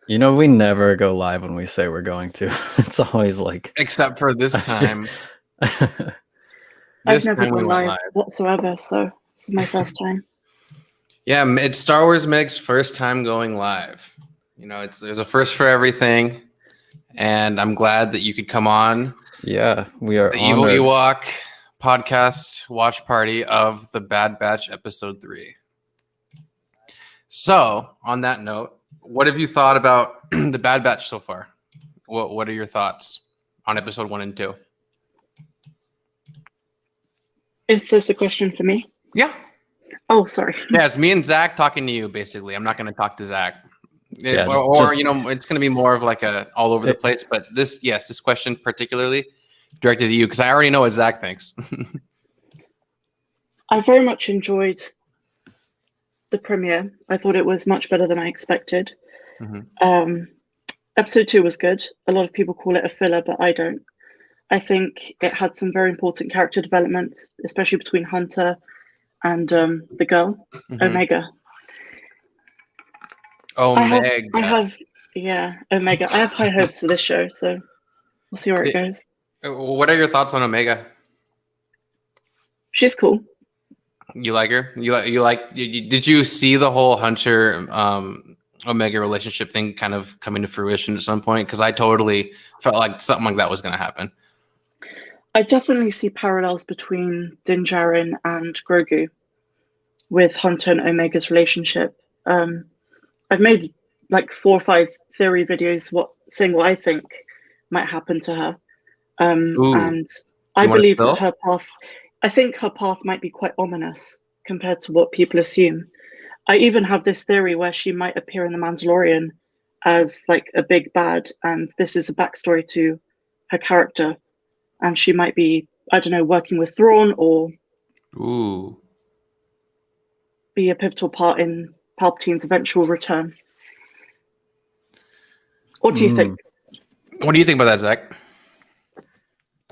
You know, we never go live when we say we're going to. It's always like, Except for this time. I've This never time we gone went live live. whatsoever, so this is my first time. Yeah, it's Star Wars Meg's first time going live. You know, there's a first for everything, and I'm glad that you could come on yeah, we are the Evil honored. Ewok podcast watch party of the Bad Batch episode 3. So, on that note, what have you thought about the Bad Batch so far? What are your thoughts on episode 1 and 2? Is this a question for me? Yeah. Oh, sorry. Yeah, it's me and Zach talking to you, basically. I'm not going to talk to Zach. Yeah, You know, it's going to be more of like a all over the place. But this question particularly directed to you because I already know what Zach thinks. I very much enjoyed the premiere. I thought it was much better than I expected. Mm-hmm. Episode 2 was good. A lot of people call it a filler, but I don't. I think it had some very important character development, especially between Hunter and the girl, Omega. Omega. Omega. I have high hopes for this show, so we'll see where it goes. What are your thoughts on Omega? She's cool. You like her? Did you see the whole Hunter Omega relationship thing kind of coming to fruition at some point? Because I totally felt like something like that was going to happen. I definitely see parallels between Din Djarin and Grogu with Hunter and Omega's relationship. I've made like 4 or 5 theory videos saying what I think might happen to her. And I believe that her path, I think her path might be quite ominous compared to what people assume. I even have this theory where she might appear in The Mandalorian as like a big bad, and this is a backstory to her character. And she might be, I don't know, working with Thrawn or be a pivotal part in Palpatine's eventual return. What do you think? What do you think about that, Zach?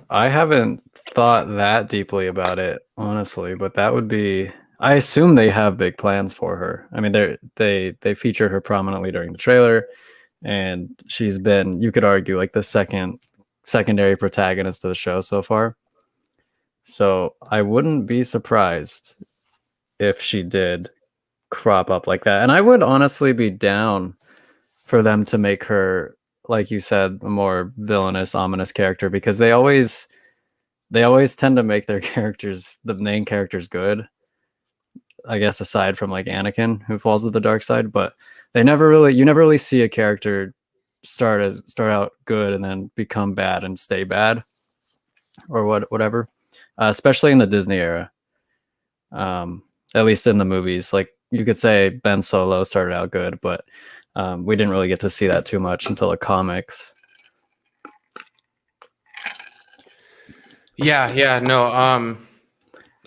I haven't thought that deeply about it, honestly, but that would be... I assume they have big plans for her. I mean, they featured her prominently during the trailer, and she's been, you could argue, like the secondary protagonist of the show so far. So I wouldn't be surprised if she did crop up like that. And I would honestly be down for them to make her, like you said, a more villainous, ominous character, because they always tend to make their characters, the main characters, good. I guess aside from like Anakin, who falls to the dark side, but you never really see a character start out good and then become bad and stay bad, or whatever. Especially in the Disney era. At least in the movies, like you could say Ben Solo started out good, but we didn't really get to see that too much until the comics.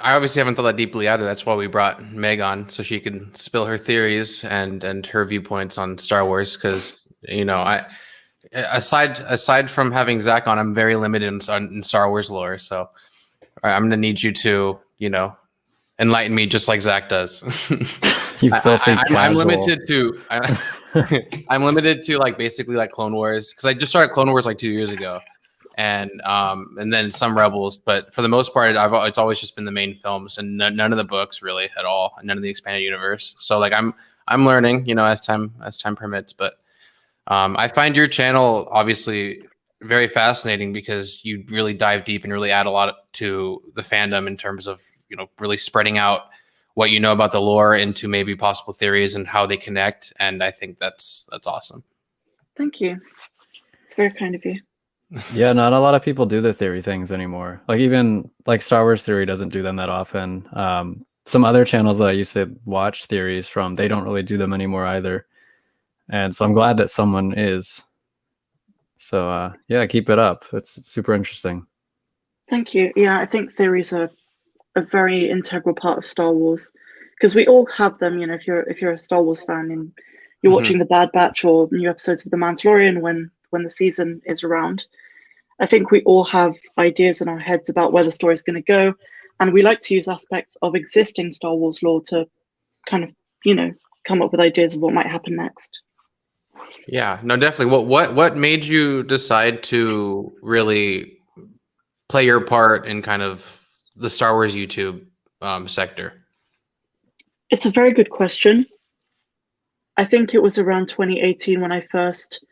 I obviously haven't thought that deeply either. That's why we brought Meg on, so she could spill her theories and her viewpoints on Star Wars. Because you know, aside from having Zach on, I'm very limited in Star Wars lore. So I'm gonna need you to, you know, enlighten me just like Zach does. You filthy I'm limited to I'm limited to like basically like Clone Wars, because I just started Clone Wars like 2 years ago, and then some Rebels, but for the most part it's always just been the main films and none of the books really at all, and none of the expanded universe. So like I'm learning, you know, as time permits, but I find your channel obviously very fascinating because you really dive deep and really add a lot to the fandom in terms of, you know, really spreading out what you know about the lore into maybe possible theories and how they connect. And I think that's awesome. Thank you. It's very kind of you. Yeah, not a lot of people do the theory things anymore. Like even like Star Wars Theory doesn't do them that often. Some other channels that I used to watch theories from, they don't really do them anymore either. And so I'm glad that someone is. So yeah, keep it up. It's super interesting. Thank you. Yeah, I think theories are a very integral part of Star Wars, because we all have them. You know, if you're a Star Wars fan and you're watching the Bad Batch or new episodes of The Mandalorian when the season is around, I think we all have ideas in our heads about where the story is going to go, and we like to use aspects of existing Star Wars lore to kind of, you know, come up with ideas of what might happen next. Yeah, no, definitely. What made you decide to really play your part in kind of the Star Wars YouTube sector? It's a very good question. I think it was around 2018 when I first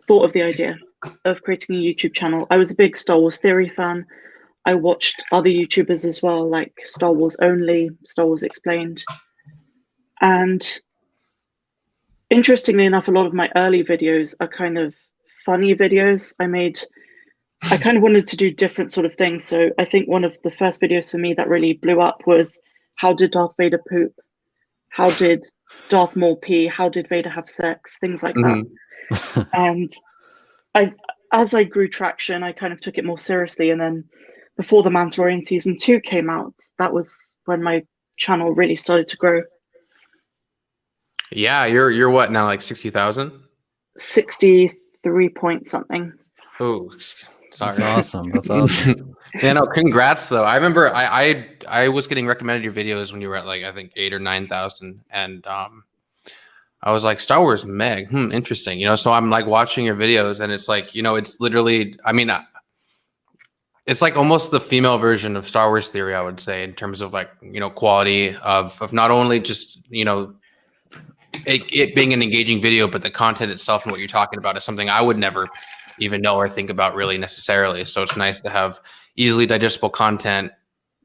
thought of the idea of creating a YouTube channel. I was a big Star Wars Theory fan. I watched other YouTubers as well, like Star Wars Only, Star Wars Explained. And interestingly enough, a lot of my early videos are kind of funny videos. I kind of wanted to do different sort of things. So I think one of the first videos for me that really blew up was how did Darth Vader poop? How did Darth Maul pee? How did Vader have sex? Things like that. And as I grew traction, I kind of took it more seriously. And then before The Mandalorian season 2 came out, that was when my channel really started to grow. Yeah, you're what now, like 60,000? 63 point something. Oh, sorry. That's awesome. That's awesome. Yeah, no, congrats though. I remember I was getting recommended your videos when you were at like I think 8 or 9,000, and I was like, Star Wars Meg, interesting. So I'm like watching your videos, and it's like, it's literally, I mean, it's like almost the female version of Star Wars Theory, I would say, in terms of like, quality of not only just, it being an engaging video, but the content itself and what you're talking about is something I would never even know or think about really necessarily. So it's nice to have easily digestible content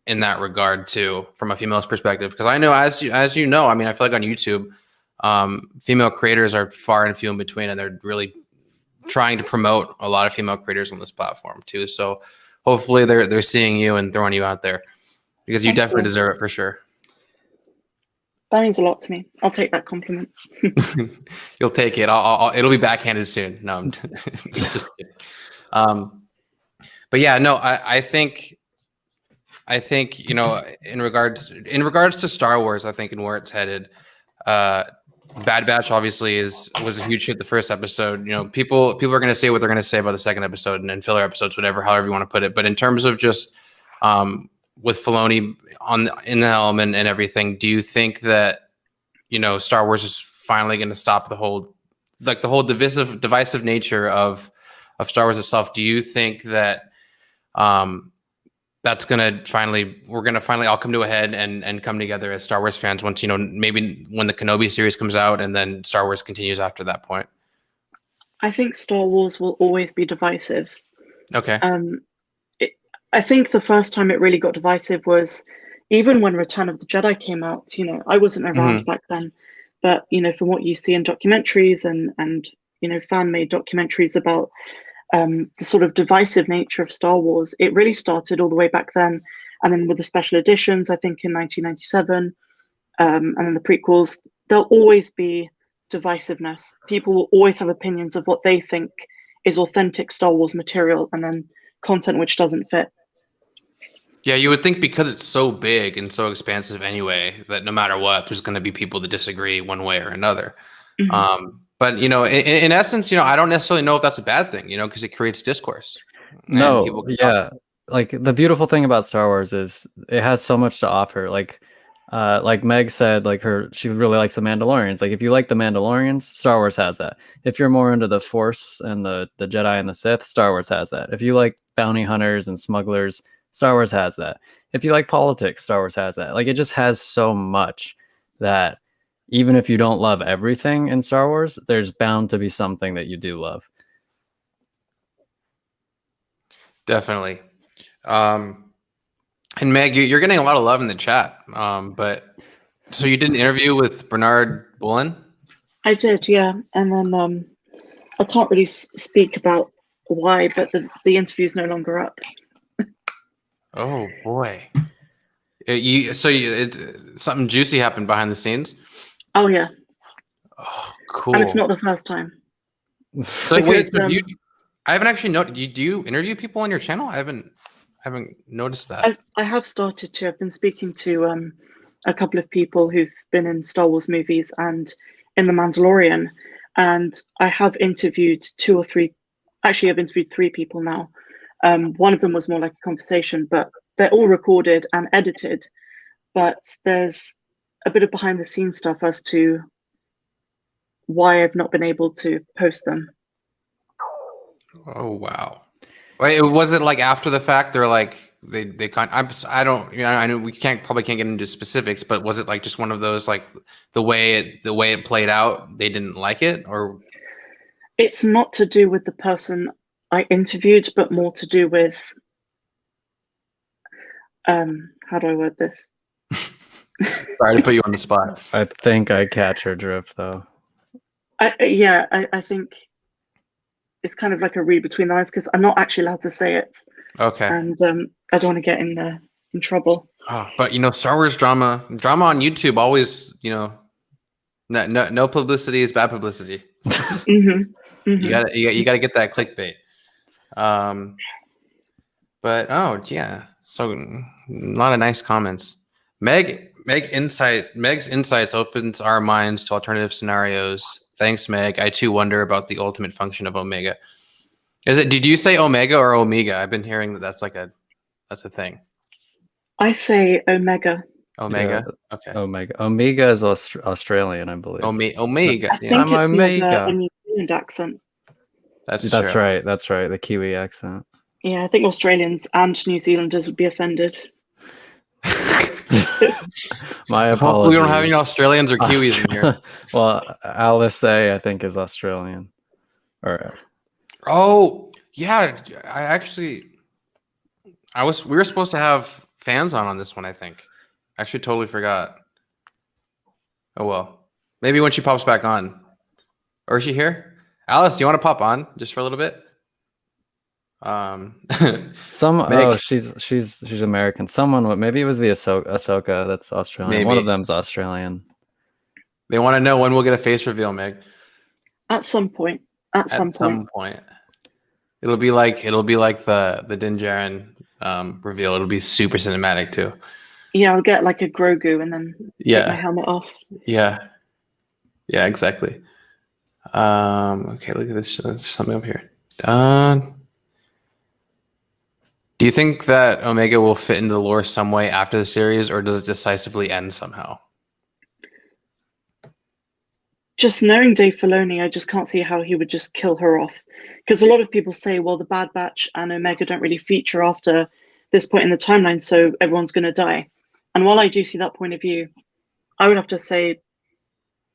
in that regard too, from a female's perspective. Because I know, as you know, I mean, I feel like on YouTube, female creators are far and few in between, and they're really trying to promote a lot of female creators on this platform too. So hopefully they're seeing you and throwing you out there, because you definitely deserve it for sure. That means a lot to me. I'll take that compliment. You'll take it. It'll be backhanded soon. No, I'm just kidding. But yeah, no, I think in regards to Star Wars, I think, and where it's headed, Bad Batch obviously was a huge hit the first episode. People are going to say what they're going to say about the second episode and then filler episodes, however you want to put it. But in terms of just with Filoni in the helm and everything, do you think that Star Wars is finally going to stop the whole divisive nature of Star Wars itself? Do you think that that's we're gonna finally all come to a head and come together as Star Wars fans once, maybe when the Kenobi series comes out and then Star Wars continues after that point? I think Star Wars will always be divisive. Okay. I think the first time it really got divisive was even when Return of the Jedi came out. I wasn't around back then, but from what you see in documentaries and fan-made documentaries about the sort of divisive nature of Star Wars, it really started all the way back then. And then with the special editions, I think in 1997, and then the prequels, there'll always be divisiveness. People will always have opinions of what they think is authentic Star Wars material, and then content which doesn't fit. Yeah, you would think because it's so big and so expansive anyway, that no matter what, there's going to be people that disagree one way or another. But in essence, I don't necessarily know if that's a bad thing, because it creates discourse. No, yeah. Like the beautiful thing about Star Wars is it has so much to offer. Like Meg said, like she really likes the Mandalorians. Like if you like the Mandalorians, Star Wars has that. If you're more into the Force and the Jedi and the Sith, Star Wars has that. If you like bounty hunters and smugglers, Star Wars has that. If you like politics, Star Wars has that. Like it just has so much that even if you don't love everything in Star Wars, there's bound to be something that you do love. Definitely. And Meg, you're getting a lot of love in the chat. But so you did an interview with Bernard Bullen? I did, yeah. And then I can't really speak about why, but the interview's no longer up. Oh boy. Something juicy happened behind the scenes? Oh yeah. Oh, cool. And it's not the first time. So wait, I haven't actually noticed. Do you interview people on your channel? I haven't noticed that. I have started to. I've been speaking to a couple of people who've been in Star Wars movies and in The Mandalorian, and I have interviewed 2 or 3. Actually, I've interviewed 3 people now. One of them was more like a conversation, but they're all recorded and edited. But there's a bit of behind the scenes stuff as to why I've not been able to post them. Oh wow! Wait, was it like after the fact? They're like I don't, I know we probably can't get into specifics, but was it like just one of those, like the way it played out, they didn't like it, or? It's not to do with the person I interviewed, but more to do with how do I word this? Sorry to put you on the spot. I think I catch her drift, though. I think it's kind of like a read between the lines because I'm not actually allowed to say it. Okay. And I don't want to get in trouble. Oh, but Star Wars drama on YouTube always, no publicity is bad publicity. Mm-hmm. Mm-hmm. You gotta get that clickbait. But oh yeah, so a lot of nice comments. Meg's insights opens our minds to alternative scenarios. Thanks, Meg. I too wonder about the ultimate function of Omega. Did you say Omega or Omega? I've been hearing that's a thing. I say Omega. Omega. Yeah, okay. Omega is Australian, I believe. Omega. I think it's Omega. A New Zealand accent. That's true. right. That's right. The Kiwi accent. Yeah, I think Australians and New Zealanders would be offended. My apologies. Hopefully we don't have any Australians or Kiwis in here. Well, Alice A, I think, is Australian. Oh yeah, we were supposed to have fans on this one. I think I actually totally forgot. Oh well, maybe when she pops back on, or is she here? Alice, do you want to pop on just for a little bit? She's American. Maybe it was the Ahsoka that's Australian. Maybe. One of them's Australian. They want to know when we'll get a face reveal, Meg. At some point. At some point. It'll be like the Din Djarin reveal. It'll be super cinematic too. Yeah, I'll get like a Grogu and then take my helmet off. Yeah. Yeah, exactly. Okay, look at this. There's something up here. Do you think that Omega will fit into the lore some way after the series, or does it decisively end somehow? Just knowing Dave Filoni, I just can't see how he would just kill her off. Because a lot of people say, well, the Bad Batch and Omega don't really feature after this point in the timeline, so everyone's going to die. And while I do see that point of view, I would have to say,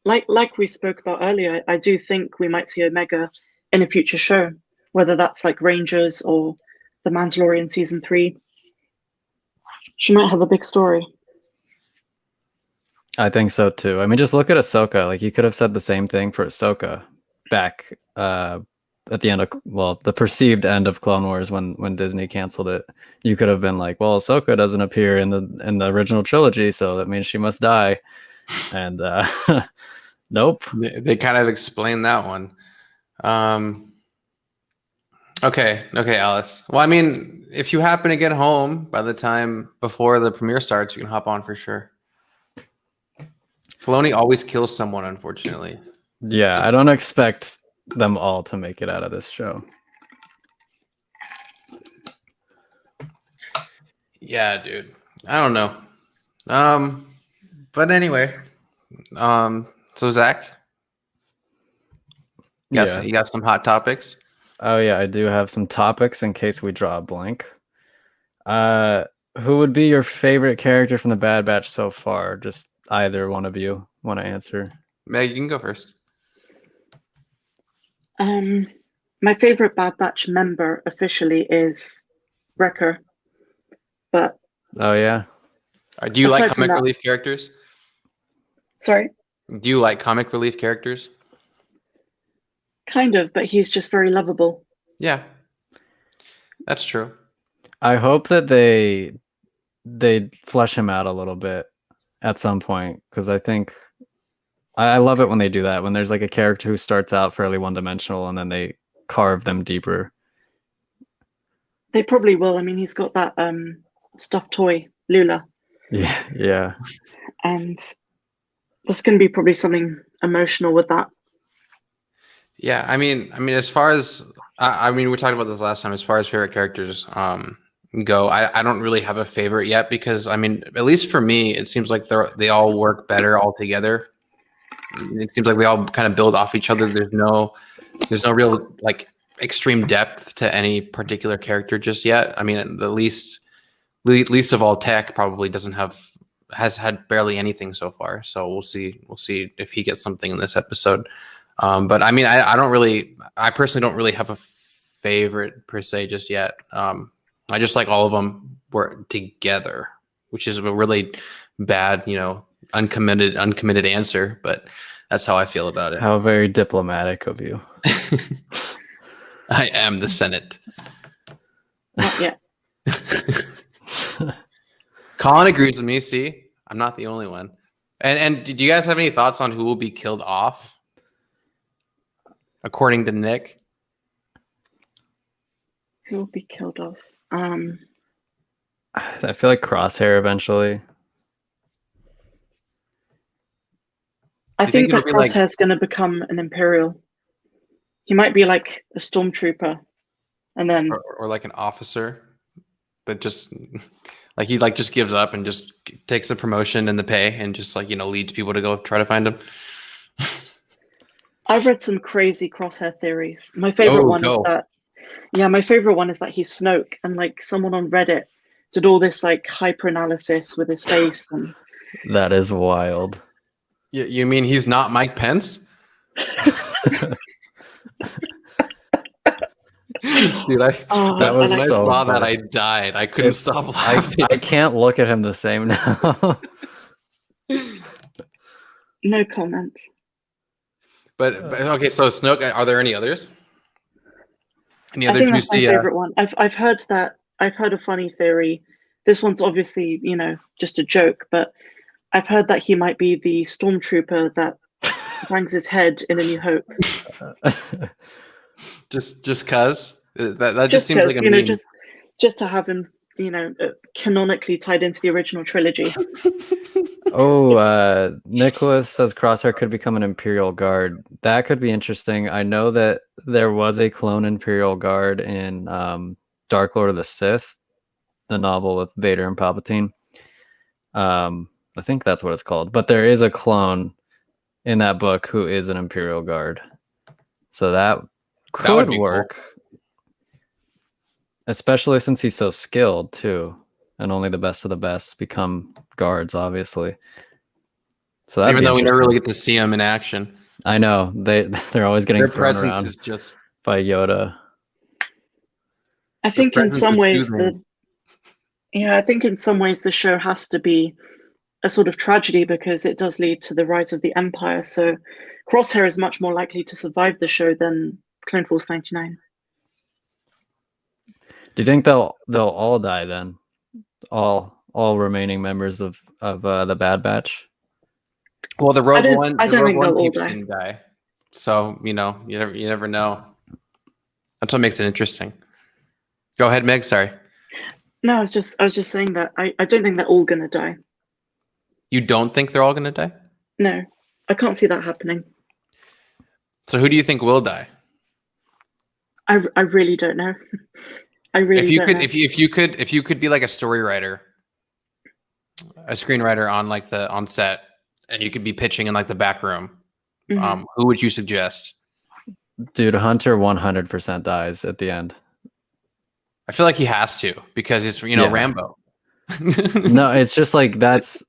like we spoke about earlier, I do think we might see Omega in a future show, whether that's like Rangers or The Mandalorian season 3. She might have a big story. I think so too. I mean, just look at Ahsoka. Like, you could have said the same thing for Ahsoka back at the end of, the perceived end of Clone Wars when Disney canceled it. You could have been like, well, Ahsoka doesn't appear in the original trilogy, so that means she must die. And nope. They kind of explained that one. Okay, Alice. Well, I mean, if you happen to get home by the time before the premiere starts, you can hop on for sure. Filoni always kills someone, unfortunately. Yeah, I don't expect them all to make it out of this show. Yeah, dude. I don't know. But anyway, so Zach, you got some hot topics? Oh yeah, I do have some topics in case we draw a blank. Who would be your favorite character from the Bad Batch so far? Just either one of you want to answer. Meg, you can go first. My favorite Bad Batch member officially is Wrecker. But oh yeah. Do you like comic relief characters? Sorry? Do you like comic relief characters? Kind of, but he's just very lovable. Yeah. That's true. I hope that they flesh him out a little bit at some point, because I think I love it when they do that, when there's like a character who starts out fairly one-dimensional and then they carve them deeper. They probably will. I mean, he's got that stuffed toy, Lula. Yeah. And there's going to be probably something emotional with that. Yeah, I mean, as far as we talked about this last time. As far as favorite characters go, I don't really have a favorite yet, because I mean, at least for me, it seems like they all work better all together. It seems like they all kind of build off each other. There's no real like extreme depth to any particular character just yet. I mean, the least of all, Tech probably has had barely anything so far. So we'll see if he gets something in this episode. But I mean, I personally don't really have a favorite per se just yet. I just like all of them work together, which is a really bad, uncommitted answer, but that's how I feel about it. How very diplomatic of you. I am the Senate. Not yet. Colin agrees with me. See, I'm not the only one. And do you guys have any thoughts on who will be killed off? According to Nick, Who will be killed off? I feel like Crosshair eventually. I you think think that it'll be Crosshair's going to become an Imperial. He might be like a stormtrooper, and then or like an officer that just like he just gives up and just takes the promotion and the pay and just leads people to go try to find him. I've read some crazy Crosshair theories. My favorite one is that he's Snoke, and like someone on Reddit did all this like hyper analysis with his face, and That is wild. You mean he's not Mike Pence? Dude, that was when so I saw funny. that, I died. I couldn't stop laughing. I can't look at him the same now. no comment. But okay, so Snoke. Are there any others? Any I other think that's my juicy? favorite one. I've heard a funny theory. This one's obviously just a joke, but I've heard that he might be the stormtrooper that bangs his head in A New Hope. just cause that just seems like a meme. just to have him canonically tied into the original trilogy. Nicholas says Crosshair could become an Imperial Guard. That could be interesting. I know that there was a clone Imperial Guard in Dark Lord of the Sith, the novel with Vader and Palpatine. I think that's what it's called. But there is a clone in that book who is an Imperial Guard. So that could work. Cool. Especially since he's so skilled too. And only the best of the best become guards, obviously. So even though we never really get to see him in action. I know. They're always getting their thrown presence around is just by Yoda. I think in some ways the show has to be a sort of tragedy because it does lead to the rise of the Empire. So Crosshair is much more likely to survive the show than Clone Force 99. Do you think they'll all die then? All remaining members of the Bad Batch? Well, the Rogue One keeps didn't die. So, you never know. That's what makes it interesting. Go ahead, Meg, sorry. No, I was just saying that I don't think they're all gonna die. You don't think they're all gonna die? No. I can't see that happening. So who do you think will die? I really don't know. I really don't know. If you could be like a story writer, a screenwriter on set, and you could be pitching in like the back room, who would you suggest? Dude, Hunter 100% dies at the end. I feel like he has to because he's Rambo. No, it's just like that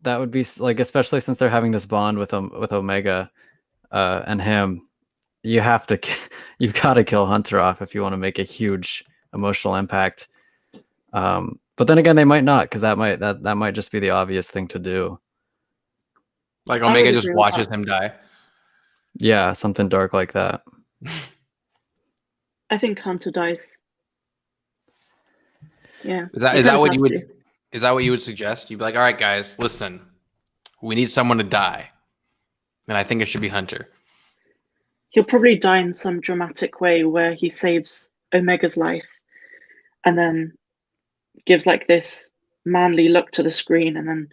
would be like, especially since they're having this bond with Omega and him. You've got to kill Hunter off if you want to make a huge emotional impact. But then again, they might not, because that might just be the obvious thing to do. Like Omega just watches him die. Yeah, something dark like that. I think Hunter dies. Yeah. Is that what you would suggest? You'd be like, all right, guys, listen, we need someone to die, and I think it should be Hunter. He'll probably die in some dramatic way where he saves Omega's life, and then gives like this manly look to the screen, and then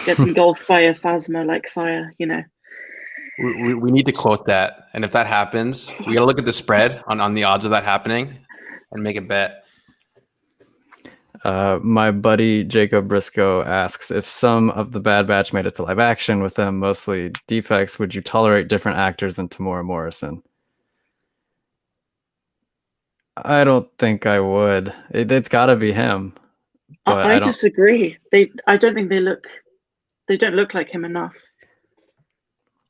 gets engulfed by a phasma like fire. We need to quote that, and if that happens, we got to look at the spread on the odds of that happening and make a bet. My buddy Jacob Briscoe asks, if some of the Bad Batch made it to live action with them mostly defects, would you tolerate different actors than Tamora Morrison? I don't think I would. It's got to be him. But I disagree. I don't think they don't look like him enough.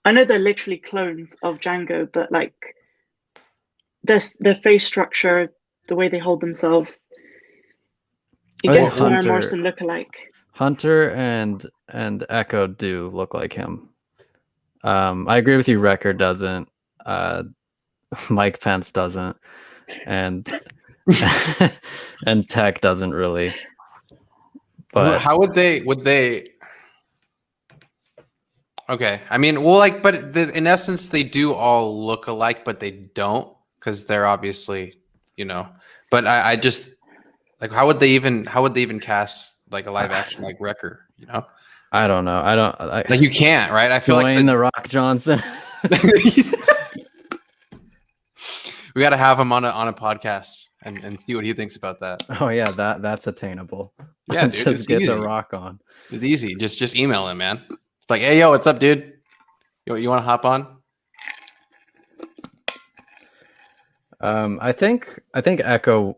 I know they're literally clones of Django, but like their face structure, the way they hold themselves, you get Tamora Morrison look alike. Hunter and Echo do look like him. I agree with you. Wrecker doesn't. Mike Pence doesn't, and and Tech doesn't really. But how would they? Okay, I mean, well, like, but in essence, they do all look alike, but they don't because they're obviously, But I just like, how would they even cast like a live action like Wrecker? I don't know. Like you can't, right? I feel like the Rock Johnson. We got to have him on a podcast and see what he thinks about that. Oh yeah, that's attainable. Yeah, dude, just get the Rock on. It's easy. Just email him, man. Like, hey, yo, what's up, dude? You want to hop on? I think Echo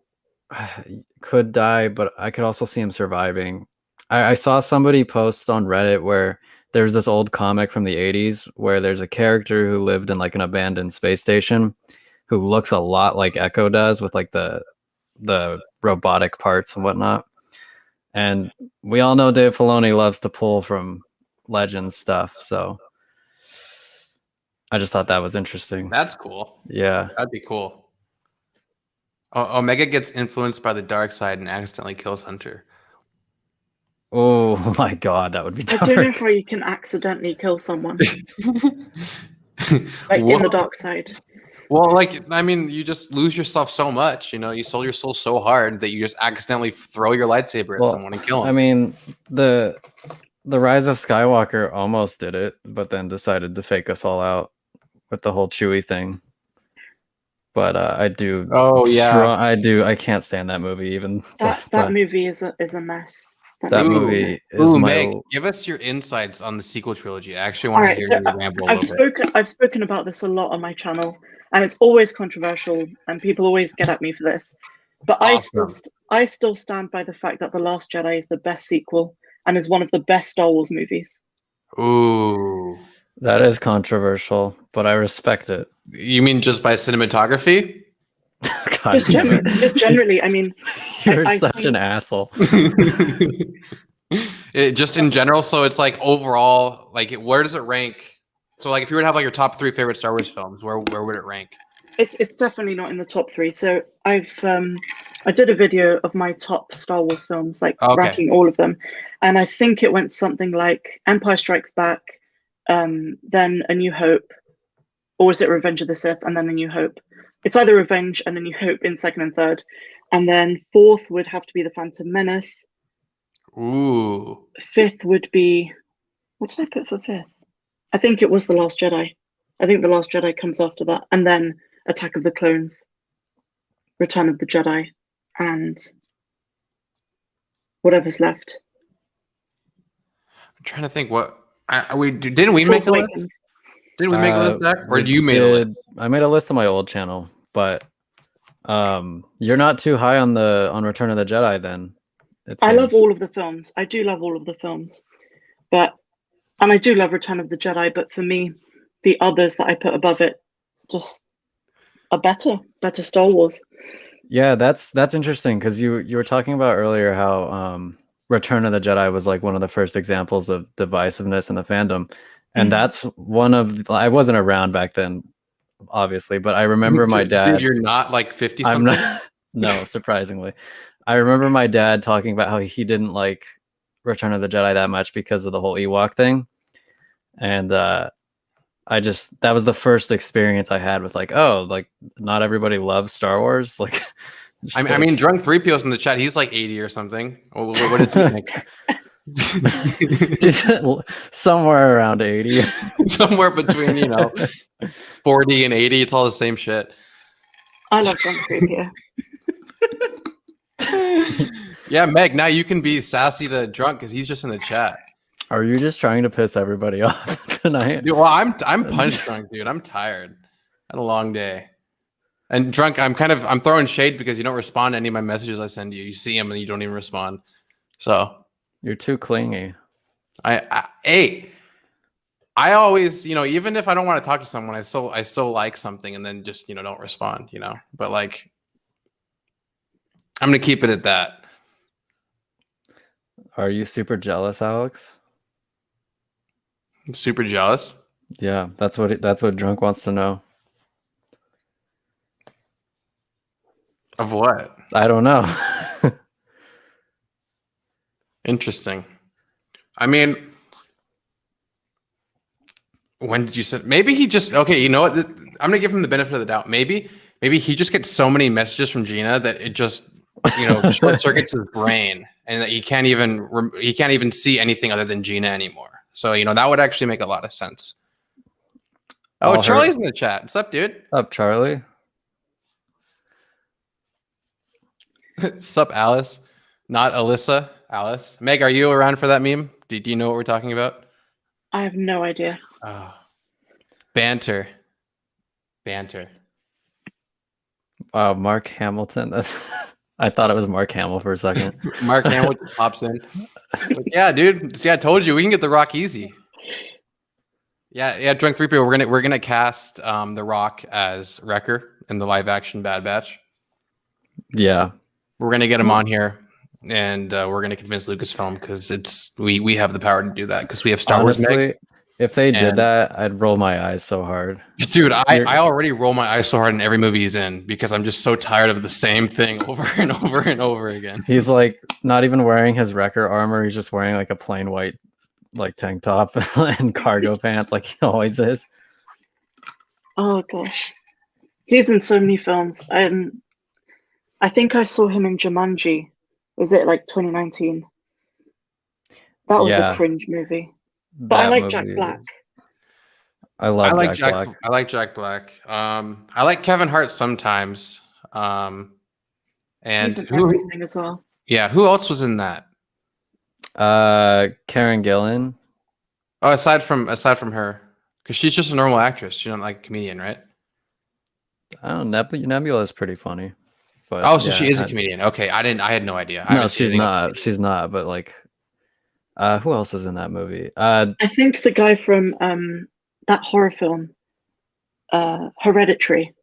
could die, but I could also see him surviving. I saw somebody post on Reddit where there's this old comic from the 80s where there's a character who lived in like an abandoned space station who looks a lot like Echo does with like the robotic parts and whatnot. And we all know Dave Filoni loves to pull from Legends stuff, so I just thought that was interesting. That's cool. Yeah, that'd be cool. Omega gets influenced by the dark side and accidentally kills Hunter. Oh my god, that would be dark. I don't know how you can accidentally kill someone like in the dark side. Well, like, I mean, you just lose yourself so much, you sold your soul so hard that you just accidentally throw your lightsaber at someone and kill them. I mean, the Rise of Skywalker almost did it, but then decided to fake us all out with the whole Chewie thing. But I do. Oh yeah, I do. I can't stand that movie. Even that movie is a mess. That movie is Meg, give us your insights on the sequel trilogy. I actually want to hear you ramble a little bit. I've spoken about this a lot on my channel, and it's always controversial, and people always get at me for this. But awesome. I still stand by the fact that The Last Jedi is the best sequel and is one of the best Star Wars movies. Ooh, that is controversial, but I respect it. You mean just by cinematography? Just generally, I mean, you're such an asshole. Just in general, so it's like overall, like where does it rank? So like if you were to have like your top 3 favorite Star Wars films, where would it rank? It's definitely not in the top 3. So I did a video of my top Star Wars films, like ranking all of them, and I think it went something like Empire Strikes Back, then A New Hope, or was it Revenge of the Sith and then A New Hope? It's either Revenge and A New Hope in second and third, and then 4th would have to be The Phantom Menace. Ooh. 5th would be, what did I put for 5th? I think it was The Last Jedi. I think The Last Jedi comes after that, and then Attack of the Clones, Return of the Jedi, and whatever's left. I'm trying to think what didn't we make a list? Did we make a list, Zach? Or you made a list? I made a list on my old channel, but you're not too high on Return of the Jedi then. I love all of the films. I do love all of the films. And I do love Return of the Jedi, but for me, the others that I put above it just are better Star Wars. Yeah, that's interesting because you were talking about earlier how Return of the Jedi was like one of the first examples of divisiveness in the fandom. And that's one of, I wasn't around back then, obviously, but I remember my dad. Dude, you're not like 50 something? I'm not, no, surprisingly. I remember my dad talking about how he didn't like Return of the Jedi that much because of the whole Ewok thing. And that was the first experience I had with like, oh, like not everybody loves Star Wars. Like, I mean, Drunk 3PO's in the chat. He's like 80 or something. What did you think? Somewhere around 80. Somewhere between 40 and 80. It's all the same shit. I love Drunk 3PO. Yeah, Meg. Now you can be sassy to Drunk because he's just in the chat. Are you just trying to piss everybody off tonight? Dude, well, I'm punch drunk, dude. I'm tired. Had a long day. And Drunk, I'm throwing shade because you don't respond to any of my messages I send you. You see them and you don't even respond. So You're too clingy. I always, even if I don't want to talk to someone, I still like something and then just, don't respond, But like, I'm gonna keep it at that. Are you super jealous, Alex? Super jealous. Yeah, that's what Drunk wants to know. Of what? I don't know. Interesting. I mean, when did you say? Maybe he just okay. You know what? I'm gonna give him the benefit of the doubt. Maybe he just gets so many messages from Gina that it just short circuits his brain, and that he can't even see anything other than Gina anymore. So that would actually make a lot of sense. Oh, Charlie's in the chat. What's up, dude? What's up, Charlie? Sup, Alice? Not Alyssa. Alice. Meg, are you around for that meme? Do you know what we're talking about? I have no idea. Oh. Banter. Mark Hamilton. I thought it was Mark Hamill for a second. Mark Hamill pops in. Like, yeah, dude. See, I told you we can get The Rock easy. Yeah. Drunk 3 people. We're gonna cast The Rock as Wrecker in the live action Bad Batch. Yeah. We're gonna get him on here, and we're gonna convince Lucasfilm because we have the power to do that because we have Star Wars. Honestly, if they did that, I'd roll my eyes so hard. Dude, I already roll my eyes so hard in every movie he's in because I'm just so tired of the same thing over and over and over again. He's like not even wearing his Wrecker armor. He's just wearing like a plain white like tank top and cargo pants like he always is. Oh gosh, he's in so many films. I think I saw him in Jumanji. Was it like 2019? That was a cringe movie. But I like Jack Black. I like Jack Black. I like Jack Black. I like Kevin Hart sometimes. And he's in everything as well. Yeah, who else was in that? Karen Gillan. Oh, aside from her, because she's just a normal actress. She's not like a comedian, right? I don't know. Nebula is pretty funny. But oh, so she is a comedian. Okay, I had no idea. No, she's not. She's not. But like, who else is in that movie? I think the guy from that horror film, Hereditary.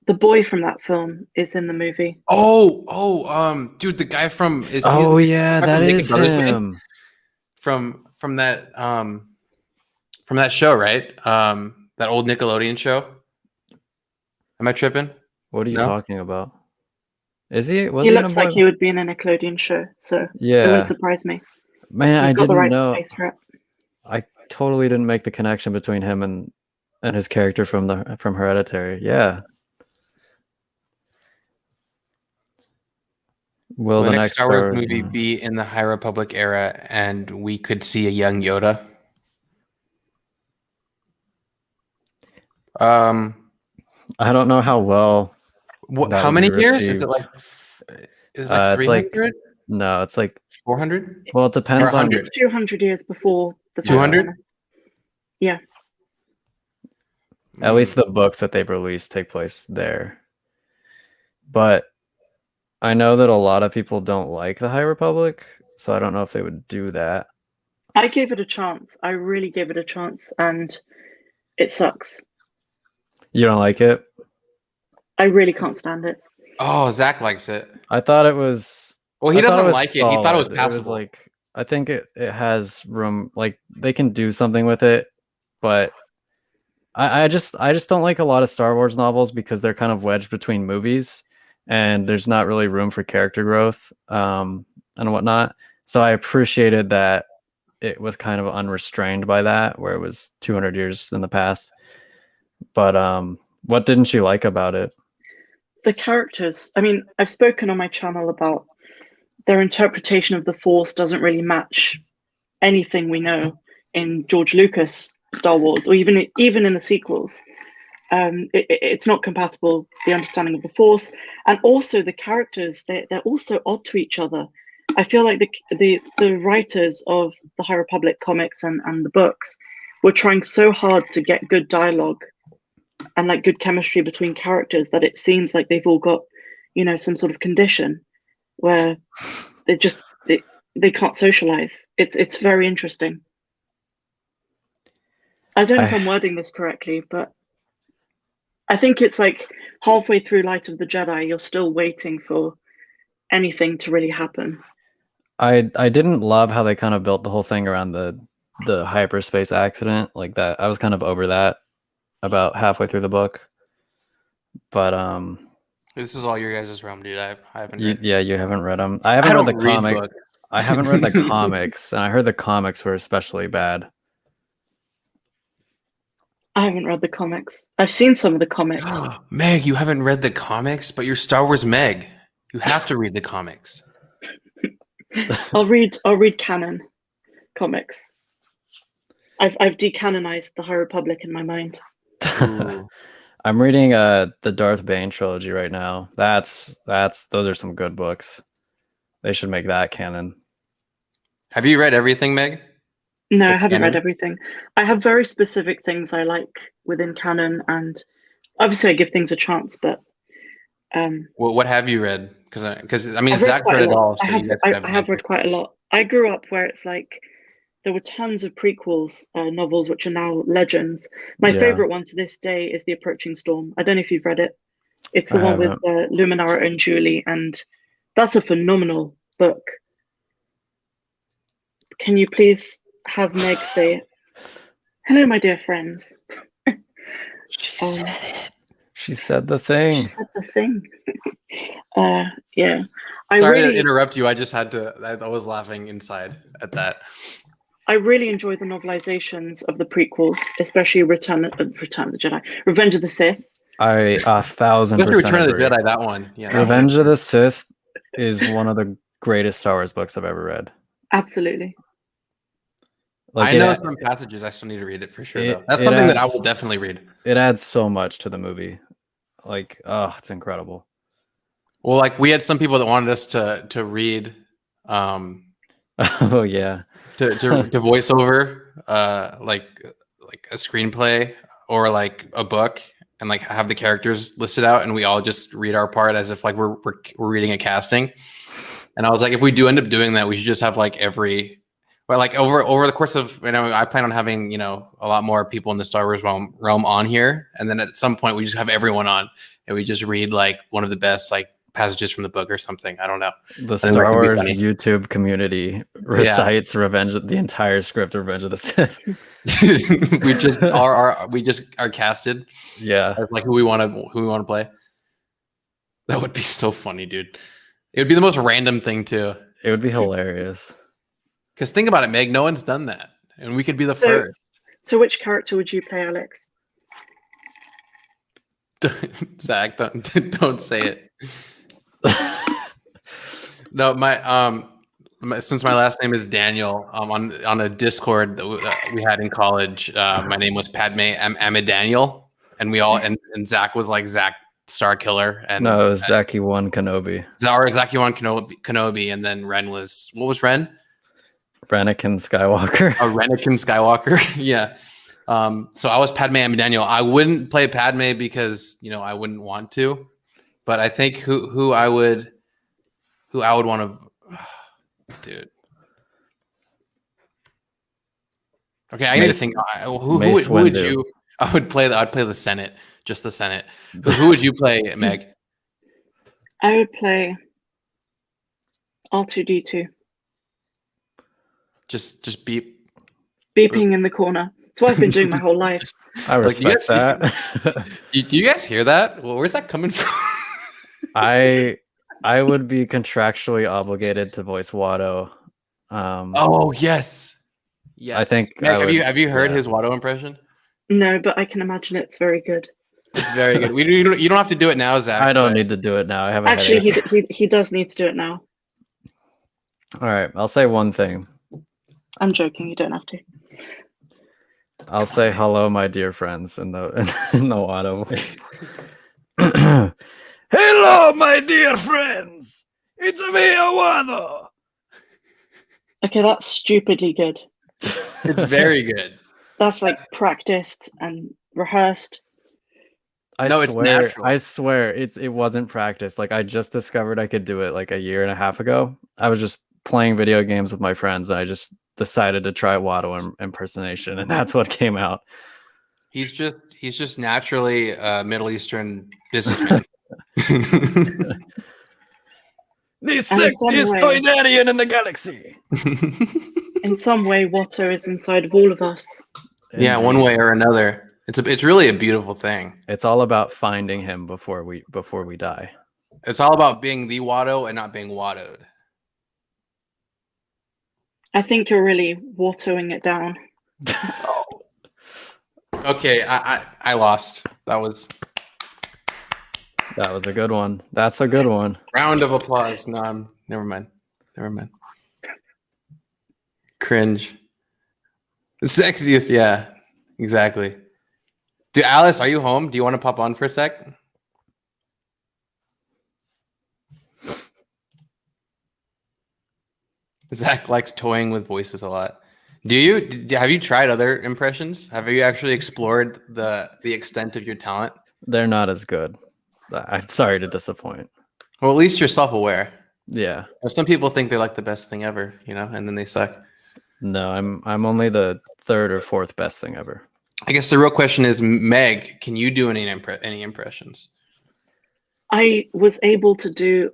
The boy from that film is in the movie. Dude, the guy from that is him. From that show, right? That old Nickelodeon show. Am I tripping? What are you talking about? Is he? He looks like he would be in a Nickelodeon show, so it wouldn't surprise me. Man, He's got the right know. Face for it. I totally didn't make the connection between him and his character from Hereditary. Yeah. Will the next Star Wars movie be in the High Republic era, and we could see a young Yoda? I don't know how well. How many years? Is it like 300? No, it's like 400. Well, it depends on. It's 200 years before the 200. Yeah. At least the books that they've released take place there. But I know that a lot of people don't like the High Republic, so I don't know if they would do that. I gave it a chance. I really gave it a chance, and it sucks. You don't like it? I really can't stand it. Oh, Zach likes it. I thought it was. Well, he doesn't like it. He thought it was passable. It was like, I think it has room. Like they can do something with it, but I just don't like a lot of Star Wars novels because they're kind of wedged between movies, and there's not really room for character growth and whatnot. So I appreciated that it was kind of unrestrained by that, where it was 200 years in the past. But what didn't you like about it? The characters. I mean, I've spoken on my channel about their interpretation of the Force doesn't really match anything we know in George Lucas Star Wars, or even in the sequels. It's not compatible, the understanding of the Force, and also the characters, they're also odd to each other. I feel like the writers of the High Republic comics and the books were trying so hard to get good dialogue and like good chemistry between characters that it seems like they've all got, some sort of condition where they just they can't socialize. It's very interesting. I don't know if I'm wording this correctly, but I think it's like halfway through Light of the Jedi, you're still waiting for anything to really happen. I didn't love how they kind of built the whole thing around the hyperspace accident like that. I was kind of over that about halfway through the book. But this is all your guys' realm, dude. I haven't read. Yeah, you haven't read them. I haven't read the comic. Books. I haven't read the comics, and I heard the comics were especially bad. I haven't read the comics. I've seen some of the comics. Meg, you haven't read the comics, but you're Star Wars Meg. You have to read the comics. I'll read canon comics. I've decanonized the High Republic in my mind. I'm reading the Darth Bane trilogy right now. Those are some good books. They should make that canon. Have you read everything, Meg? No, I haven't read everything. I have very specific things I like within canon, and obviously I give things a chance. But what have you read? Because I mean, Zach read it all. So I have read quite a lot. I grew up where it's like there were tons of prequels novels, which are now legends. My favorite one to this day is The Approaching Storm. I don't know if you've read it. It's the one with Luminara and Julie, and that's a phenomenal book. Can you please have Meg say, "Hello, my dear friends"? She said it. She said the thing. She said the thing. Yeah. Sorry to interrupt you. I just had to. I was laughing inside at that. I really enjoy the novelizations of the prequels, especially Return of the Jedi, Revenge of the Sith. I 1,000% Return of the agree. Jedi, that one. Yeah. Revenge of the Sith is one of the greatest Star Wars books I've ever read. Absolutely. Like I know some passages. I still need to read it for sure. Though. That's something that I will definitely read. It adds so much to the movie. Like, oh, it's incredible. Well, like we had some people that wanted us to read. Oh yeah. To voice over, like a screenplay or like a book, and like have the characters listed out, and we all just read our part as if like we're reading a casting. And I was like, if we do end up doing that, we should just have like but like over the course of, I plan on having, a lot more people in the Star Wars realm on here. And then at some point we just have everyone on and we just read like one of the best like passages from the book or something. I don't know. The Star Wars YouTube community recites the entire script of Revenge of the Sith. we just are casted. Yeah. As like who we want to play. That would be so funny, dude. It would be the most random thing too. It would be hilarious. Because think about it, Meg, no one's done that. And we could be the first. So which character would you play, Alex? Zach, don't say it. No, since my last name is Daniel, on a Discord that we had in college, my name was Padme Amidaniel, and we all and Zach was like Zach Star Killer, and no, it was Zaki 1 Kenobi. Zaki 1 Kenobi, and then Ren was, what was Ren? Anakin Skywalker. Anakin Skywalker. Yeah. So I was Padme Amidaniel. I wouldn't play Padme because I wouldn't want to, but I think who I would want to, dude. Okay, I need to think. Who would you? I'd play the Senate, just the Senate. Who would you play, Meg? I would play R2-D2. Just beeping in the corner. That's what I've been doing my whole life. I respect that. Do you guys hear that? Well, where's that coming from? I would be contractually obligated to voice Watto. Oh yes. I think. Meg, have you heard his Watto impression? No, but I can imagine it's very good. It's very good. You don't have to do it now, Zach. I don't need to do it now. I have a Actually, he does need to do it now. All right, I'll say one thing. I'm joking. You don't have to. I'll say hello, my dear friends, in the in the Watto voice. Hello, my dear friends. It's me, Watto. Okay, that's stupidly good. It's very good. That's like practiced and rehearsed. No, it's natural. I swear it wasn't practice. Like I just discovered I could do it like a year and a half ago. I was just playing video games with my friends and I just decided to try Watto impersonation and that's what came out. He's just naturally a Middle Eastern businessman. The And in some sexiest way- Toydarian in the galaxy. In some way, Watto is inside of all of us. Yeah, one way or another. It's really a beautiful thing. It's all about finding him before we die. It's all about being the Watto and not being Wattoed. I think you're really Wattoing it down. Okay, I lost. That was a good one. That's a good one. round of applause. No, never mind. Cringe. The sexiest, yeah, exactly. Dude, Alice, are you home? Do you want to pop on for a sec? Zach likes toying with voices a lot. Have you tried other impressions? Have you actually explored the extent of your talent? They're not as good. I'm sorry to disappoint. Well, at least you're self-aware. Yeah. Some people think they're like the best thing ever, and then they suck. No, I'm only the third or fourth best thing ever. I guess the real question is, Meg, can you do any impressions? I was able to do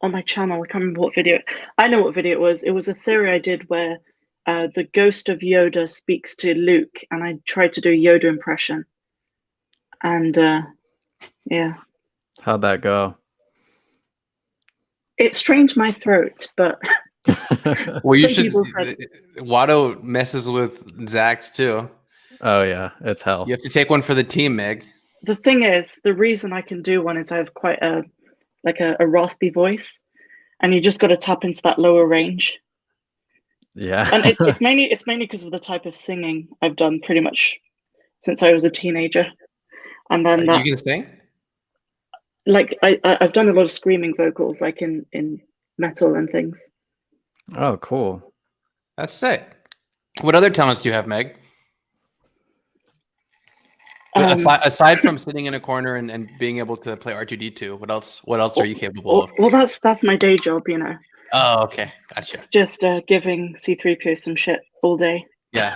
on my channel, I can't remember what video. I know what video it was. It was a theory I did where the ghost of Yoda speaks to Luke, and I tried to do a Yoda impression. And yeah. How'd that go? It strained my throat, but Well, you some should. people said- Watto messes with Zach's too. Oh yeah, it's hell. You have to take one for the team, Meg. the thing is, the reason I can do one is I have quite a raspy voice, and you just got to tap into that lower range. Yeah. And it's mainly because of the type of singing I've done pretty much since I was a teenager. And then You can sing? like I've done a lot of screaming vocals, like in metal and things. Oh, cool. That's sick. What other talents do you have, Meg? Aside from sitting in a corner and being able to play R2D2, what else are you capable of? Well, that's my day job, Oh, okay, gotcha. Just giving C3PO some shit all day. Yeah,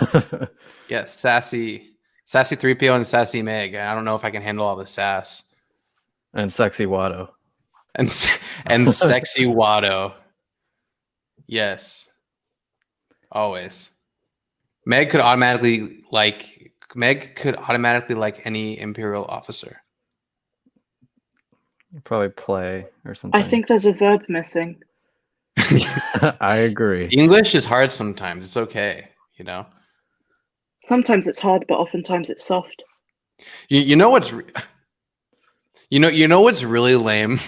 yeah, sassy 3PO and sassy Meg. I don't know if I can handle all the sass. And sexy Watto. And sexy Watto. Yes, always. Meg could automatically like any Imperial officer. Probably play or something. I think there's a verb missing. I agree. English is hard sometimes. It's okay, Sometimes it's hard, but oftentimes it's soft. You know what's what's really lame.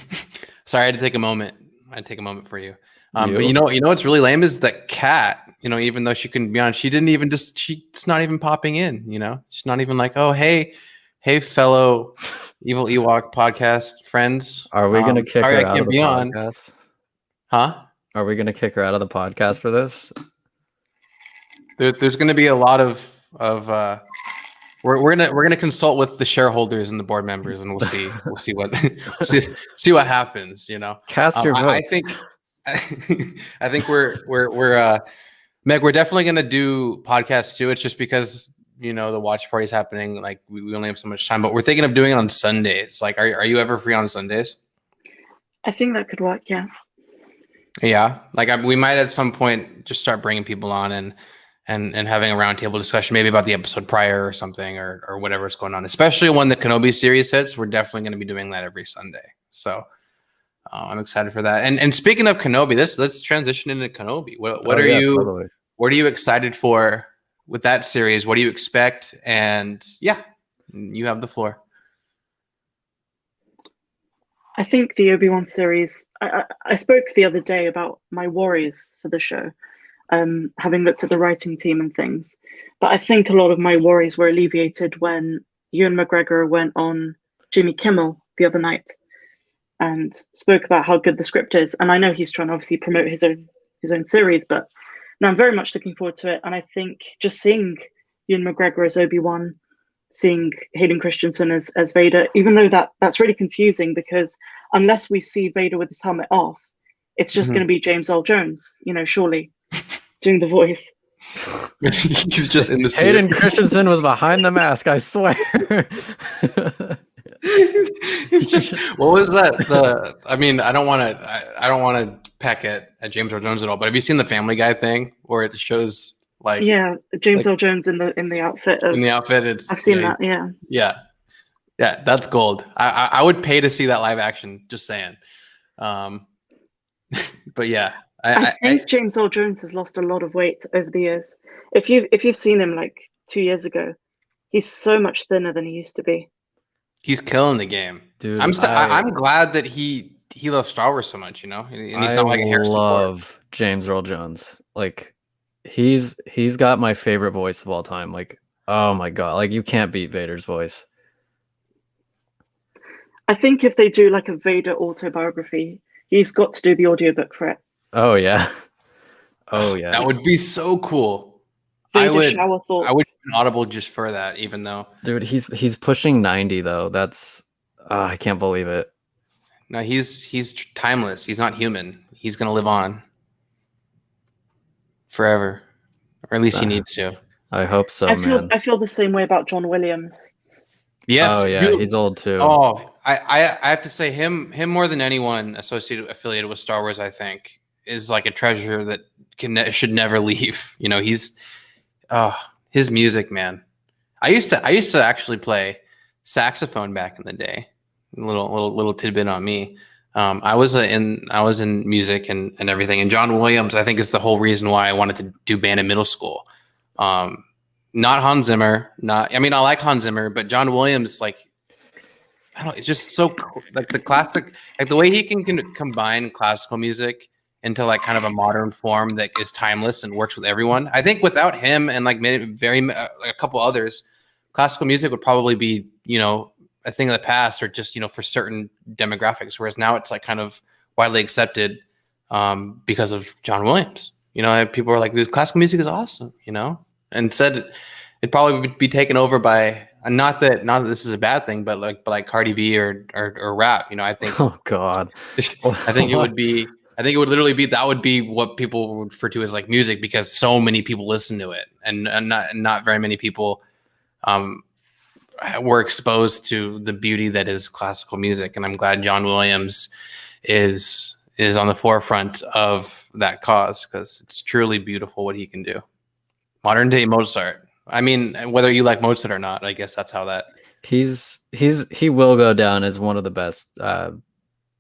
Sorry, I had to take a moment. I'd take a moment for you. But what's really lame is that Kat. Even though she couldn't be on, she's not even popping in. She's not even like, oh hey, fellow Evil Ewok podcast friends. Are we gonna kick her out of the podcast? Huh? Are we gonna kick her out of the podcast for this? There's gonna be a lot of we're gonna consult with the shareholders and the board members, and we'll see what see what happens. Cast your votes. I think we're Meg, we're definitely gonna do podcasts too. It's just because the watch party's happening. Like we only have so much time, but we're thinking of doing it on Sundays. Like, are you ever free on Sundays? I think that could work. Yeah. Yeah, like we might at some point just start bringing people on and having a roundtable discussion, maybe about the episode prior or something, or whatever's going on. Especially when the Kenobi series hits, we're definitely going to be doing that every Sunday. So I'm excited for that. And speaking of Kenobi, let's transition into Kenobi. What are you excited for with that series? What do you expect? And yeah, you have the floor. I think the Obi-Wan series, I spoke the other day about my worries for the show. having looked at the writing team and things. But I think a lot of my worries were alleviated when Ewan McGregor went on Jimmy Kimmel the other night and spoke about how good the script is. And I know he's trying to obviously promote his own series, but no, I'm very much looking forward to it. And I think just seeing Ewan McGregor as Obi-Wan, seeing Hayden Christensen as Vader, even though that's really confusing because unless we see Vader with his helmet off, it's just going to be James Earl Jones, surely, doing the voice. He's just in the Hayden suit. Christensen was behind the mask, I swear. It's just, what was that? I mean, I don't want to peck at James Earl Jones at all, but have you seen the Family Guy thing where it shows like James Earl Jones in the outfit. I've seen that. Yeah, that's gold. I would pay to see that live action. Just saying. But yeah, I think James Earl Jones has lost a lot of weight over the years. If you've seen him like 2 years ago, he's so much thinner than he used to be. He's killing the game, dude. I'm glad that he loves Star Wars so much, and he's not like a Harrison Ford. I love James Earl Jones. Like he's got my favorite voice of all time. Like, oh my god, like you can't beat Vader's voice. I think if they do like a Vader autobiography, he's got to do the audiobook for it. Oh yeah. Oh yeah. That would be so cool. I would be Audible just for that, even though. Dude, he's pushing 90 though. That's I can't believe it. No, he's timeless. He's not human. He's gonna live on forever, or at least he needs to. I hope so, I feel the same way about John Williams. Yes. Oh yeah, he's old too. Oh, I have to say him more than anyone affiliated with Star Wars, I think, is like a treasure that should never leave. He's his music, man. I used to actually play saxophone back in the day. A little tidbit on me. I was in music and everything. And John Williams, I think, is the whole reason why I wanted to do band in middle school. Not Hans Zimmer. I like Hans Zimmer, but John Williams, like, I don't know, it's just so cool. Like the classic, like the way he can combine classical music into like kind of a modern form that is timeless and works with everyone. I think without him and like a couple others, classical music would probably be, a thing of the past, or just, for certain demographics. Whereas now it's like kind of widely accepted because of John Williams. People are like, "This classical music is awesome," and said it'd probably be taken over by not that this is a bad thing, but like Cardi B or rap. I think. Oh God. I think it would be. I think it would literally be that would be what people would refer to as like music, because so many people listen to it, and not very many people were exposed to the beauty that is classical music. And I'm glad John Williams is on the forefront of that cause, because it's truly beautiful what he can do. Modern day Mozart. I mean, whether you like Mozart or not, I guess that's how that. He will go down as one of the best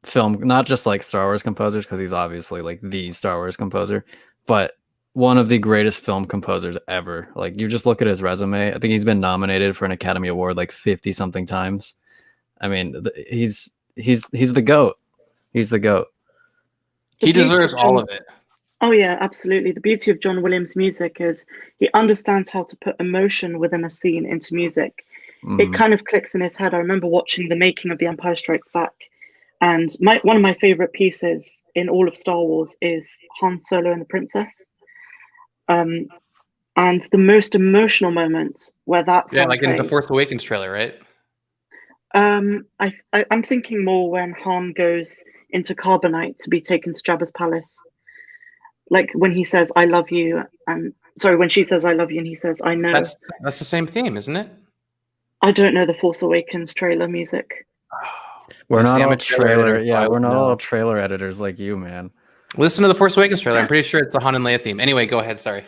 film, not just like Star Wars composers, because he's obviously like the Star Wars composer, but one of the greatest film composers ever. Like, you just look at his resume. I think he's been nominated for an Academy Award like 50 something times. I mean, he's the GOAT. He's the GOAT. He deserves all of it. Oh yeah, absolutely. The beauty of John Williams' music is he understands how to put emotion within a scene into music. It kind of clicks in his head. I remember watching the making of The Empire Strikes Back, and one of my favorite pieces in all of Star Wars is Han Solo and the Princess. And the most emotional moments where that song like plays, in the Force Awakens trailer, right? I'm thinking more when Han goes into Carbonite to be taken to Jabba's palace, like when he says "I love you," and when she says "I love you" and he says "I know." That's the same theme, isn't it? I don't know the Force Awakens trailer music. We're not all trailer. Yeah, we're not all trailer editors like you, man. Listen to the Force Awakens trailer. I'm pretty sure it's the Han and Leia theme. Anyway, go ahead. Sorry.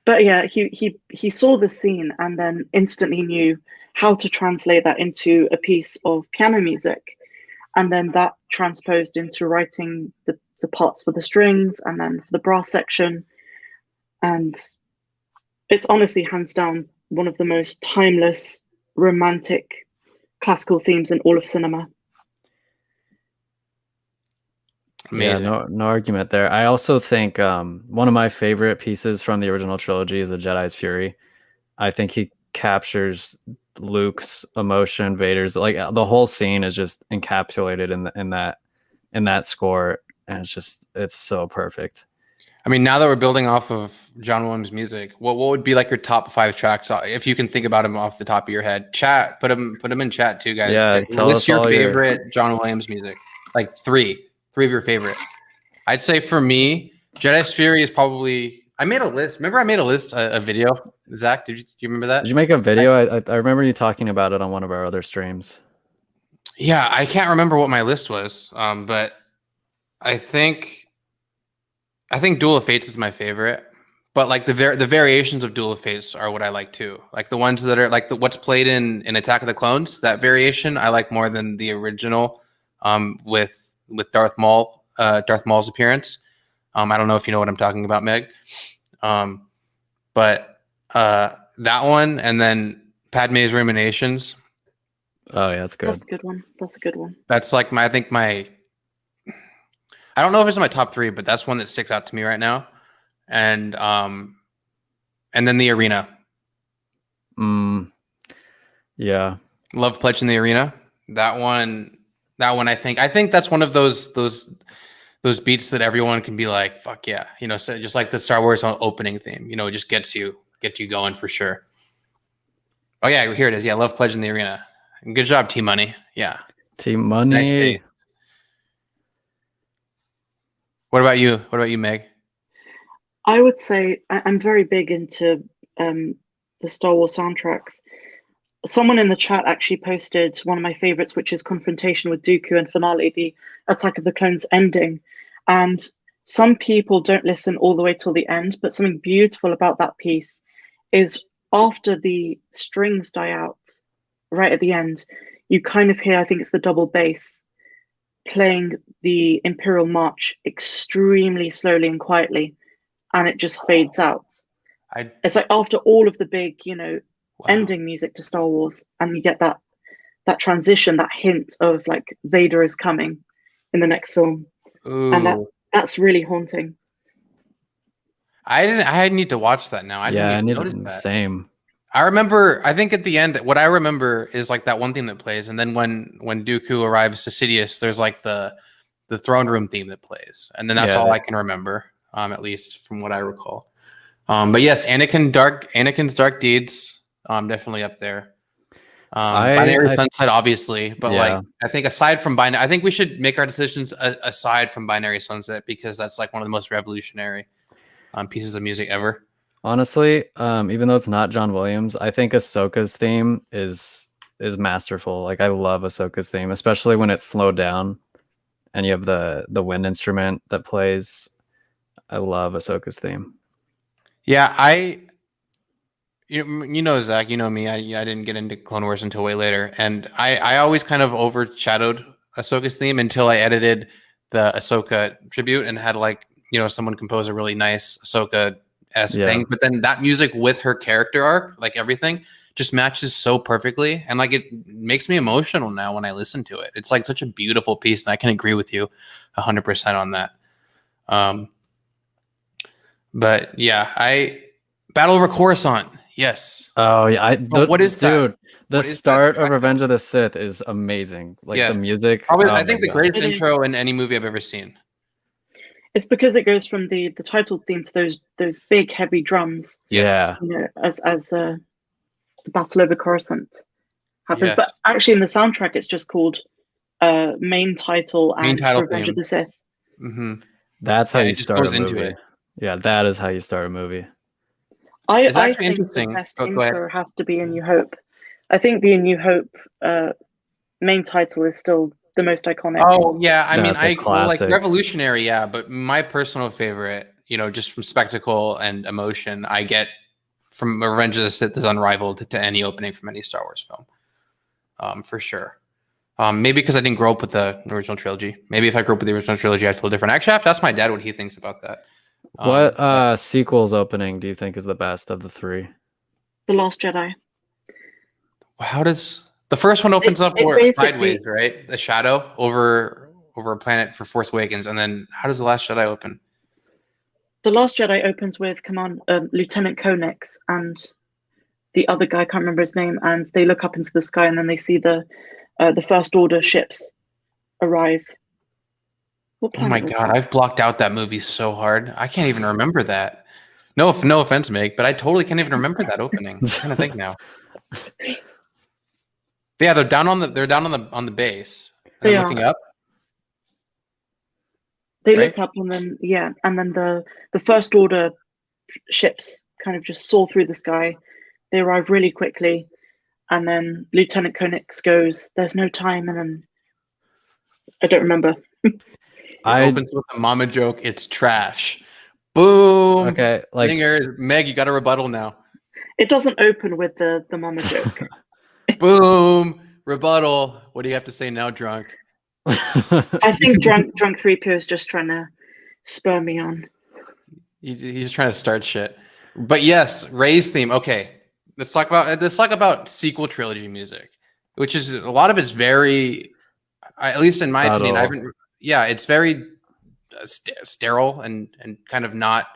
But yeah, he saw the scene and then instantly knew how to translate that into a piece of piano music, and then that transposed into writing the parts for the strings and then for the brass section. And it's honestly hands down one of the most timeless, romantic, classical themes in all of cinema. Amazing. Yeah, no argument there. I also think one of my favorite pieces from the original trilogy is A Jedi's Fury. I think he captures Luke's emotion, Vader's, like the whole scene is just encapsulated in that score, and it's so perfect. I mean, now that we're building off of John Williams' music, what would be like your top 5 tracks if you can think about them off the top of your head? Chat, put them in chat too, guys. Yeah, tell list us your all favorite John Williams music, like three of your favorite. I'd say for me, Jedi's Fury is probably. I made a list. Remember, I made a list, a video. Zach, do you remember that? Did you make a video? I remember you talking about it on one of our other streams. Yeah, I can't remember what my list was, but I think Duel of Fates is my favorite. But like the variations of Duel of Fates are what I like too. Like the ones that are like what's played in Attack of the Clones. That variation I like more than the original. With Darth Maul's appearance. I don't know if you know what I'm talking about, Meg. But that one, and then Padme's Ruminations. Oh yeah, that's good. That's a good one. That's a good one. That's like I don't know if it's in my top 3, but that's one that sticks out to me right now. And then the Arena. Yeah. Love Pledge in the Arena. That one I think that's one of those beats that everyone can be like, fuck yeah. You know, so just like the Star Wars opening theme, you know, it just gets you going for sure. Oh yeah, here it is. Yeah, Love Pledge in the Arena. Good job, T Money. Yeah. T Money. What about you? What about you, Meg? I would say I'm very big into the Star Wars soundtracks. Someone in the chat actually posted one of my favorites, which is Confrontation with Dooku and Finale, the Attack of the Clones ending. And some people don't listen all the way till the end, but something beautiful about that piece is after the strings die out, right at the end, you kind of hear, I think it's the double bass, playing the Imperial March extremely slowly and quietly, and it just fades out. It's like after all of the big, ending music to Star Wars, and you get that transition, that hint of like Vader is coming in the next film. Ooh. And that's really haunting. I need to watch that now. I didn't even notice that. Same. I remember, I think at the end, what I remember is like that one theme that plays, and then when Dooku arrives to Sidious, there's like the throne room theme that plays, and then that's all I can remember, at least from what I recall. But yes, Anakin's dark deeds, definitely up there. Binary Sunset, obviously, but like I think aside from Binary, I think we should make our decisions aside from Binary Sunset, because that's like one of the most revolutionary pieces of music ever. Honestly, even though it's not John Williams, I think Ahsoka's theme is masterful. Like I love Ahsoka's theme, especially when it's slowed down and you have the wind instrument that plays. I love Ahsoka's theme. Yeah, you know Zach, you know me. I didn't get into Clone Wars until way later, and I always kind of overshadowed Ahsoka's theme until I edited the Ahsoka tribute and had like someone compose a really nice Ahsoka-esque thing. But then that music with her character arc, like everything, just matches so perfectly, and like it makes me emotional now when I listen to it. It's like such a beautiful piece, and I can agree with you 100% on that. But yeah, Battle over Coruscant. Yes. Oh yeah. What is that? Dude, the start of Revenge of the Sith is amazing. Like the music. Probably, I think the greatest intro in any movie I've ever seen. It's because it goes from the title theme to those big heavy drums. Yeah. As the Battle over Coruscant happens. Yes. But actually in the soundtrack it's just called main title and Revenge of the Sith. Mm-hmm. That's how you start a movie. Yeah, that is how you start a movie. I think the best intro has to be A New Hope. I think the A New Hope main title is still the most iconic. Oh yeah, I mean, I like revolutionary, yeah, but my personal favorite, just from spectacle and emotion, I get from Revenge of the Sith is unrivaled to any opening from any Star Wars film, for sure. Maybe because I didn't grow up with the original trilogy. Maybe if I grew up with the original trilogy, I'd feel different. Actually, I have to ask my dad what he thinks about that. What sequel's opening do you think is the best of the 3? The Last Jedi. How does the first one opens up sideways, right? The shadow over over a planet for Force Awakens, and then how does The Last Jedi open? The Last Jedi opens with Lieutenant Konix and the other guy, I can't remember his name, and they look up into the sky and then they see the First Order ships arrive. What Oh my planet was god, that? I've blocked out that movie so hard. I can't even remember that. No offense, Meg, but I totally can't even remember that opening. I'm trying to think now. Yeah, they're down on the base. They They're are. looking up. They Right? look up and then the First Order ships kind of just soar through the sky. They arrive really quickly, and then Lieutenant Konix goes, "There's no time," and then I don't remember. It opens with a mama joke. It's trash. Boom. Okay, like Zingers. Meg, you got a rebuttal now. It doesn't open with the mama joke. Boom. Rebuttal. What do you have to say now, drunk? I think drunk 3PO is just trying to spur me on. He's trying to start shit. But yes, Rey's theme. Okay, let's talk about sequel trilogy music, which is a lot of it's very, at least in my opinion, I haven't. Yeah, it's very sterile and kind of not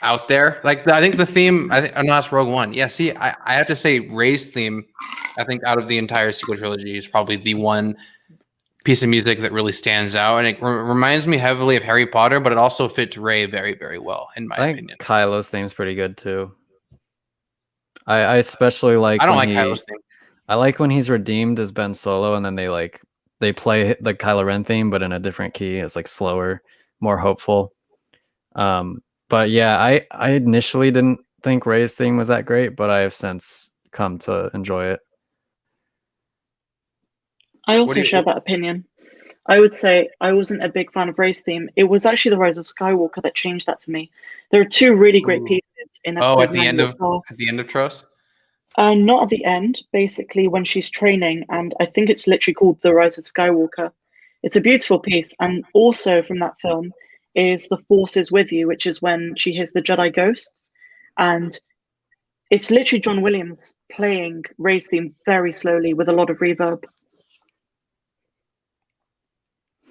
out there. Like I think the theme. I'm not Rogue One. Yeah, see, I have to say Rey's theme. I think out of the entire sequel trilogy is probably the one piece of music that really stands out, and it reminds me heavily of Harry Potter, but it also fits Rey very, very well, in my opinion. Kylo's theme's pretty good too. I especially like. I don't like Kylo's theme. I like when he's redeemed as Ben Solo, and then they play the Kylo Ren theme, but in a different key. It's like slower, more hopeful. But yeah, I initially didn't think Rey's theme was that great, but I have since come to enjoy it. I also share that opinion. I would say I wasn't a big fan of Rey's theme. It was actually The Rise of Skywalker that changed that for me. There are two really great pieces in episode at the 9 end of well. at the end of Trost? Not at the end, basically when she's training, and I think it's literally called The Rise of Skywalker. It's a beautiful piece, and also from that film is The Force is With You, which is when she hears the Jedi ghosts, and it's literally John Williams playing Rey's theme very slowly with a lot of reverb.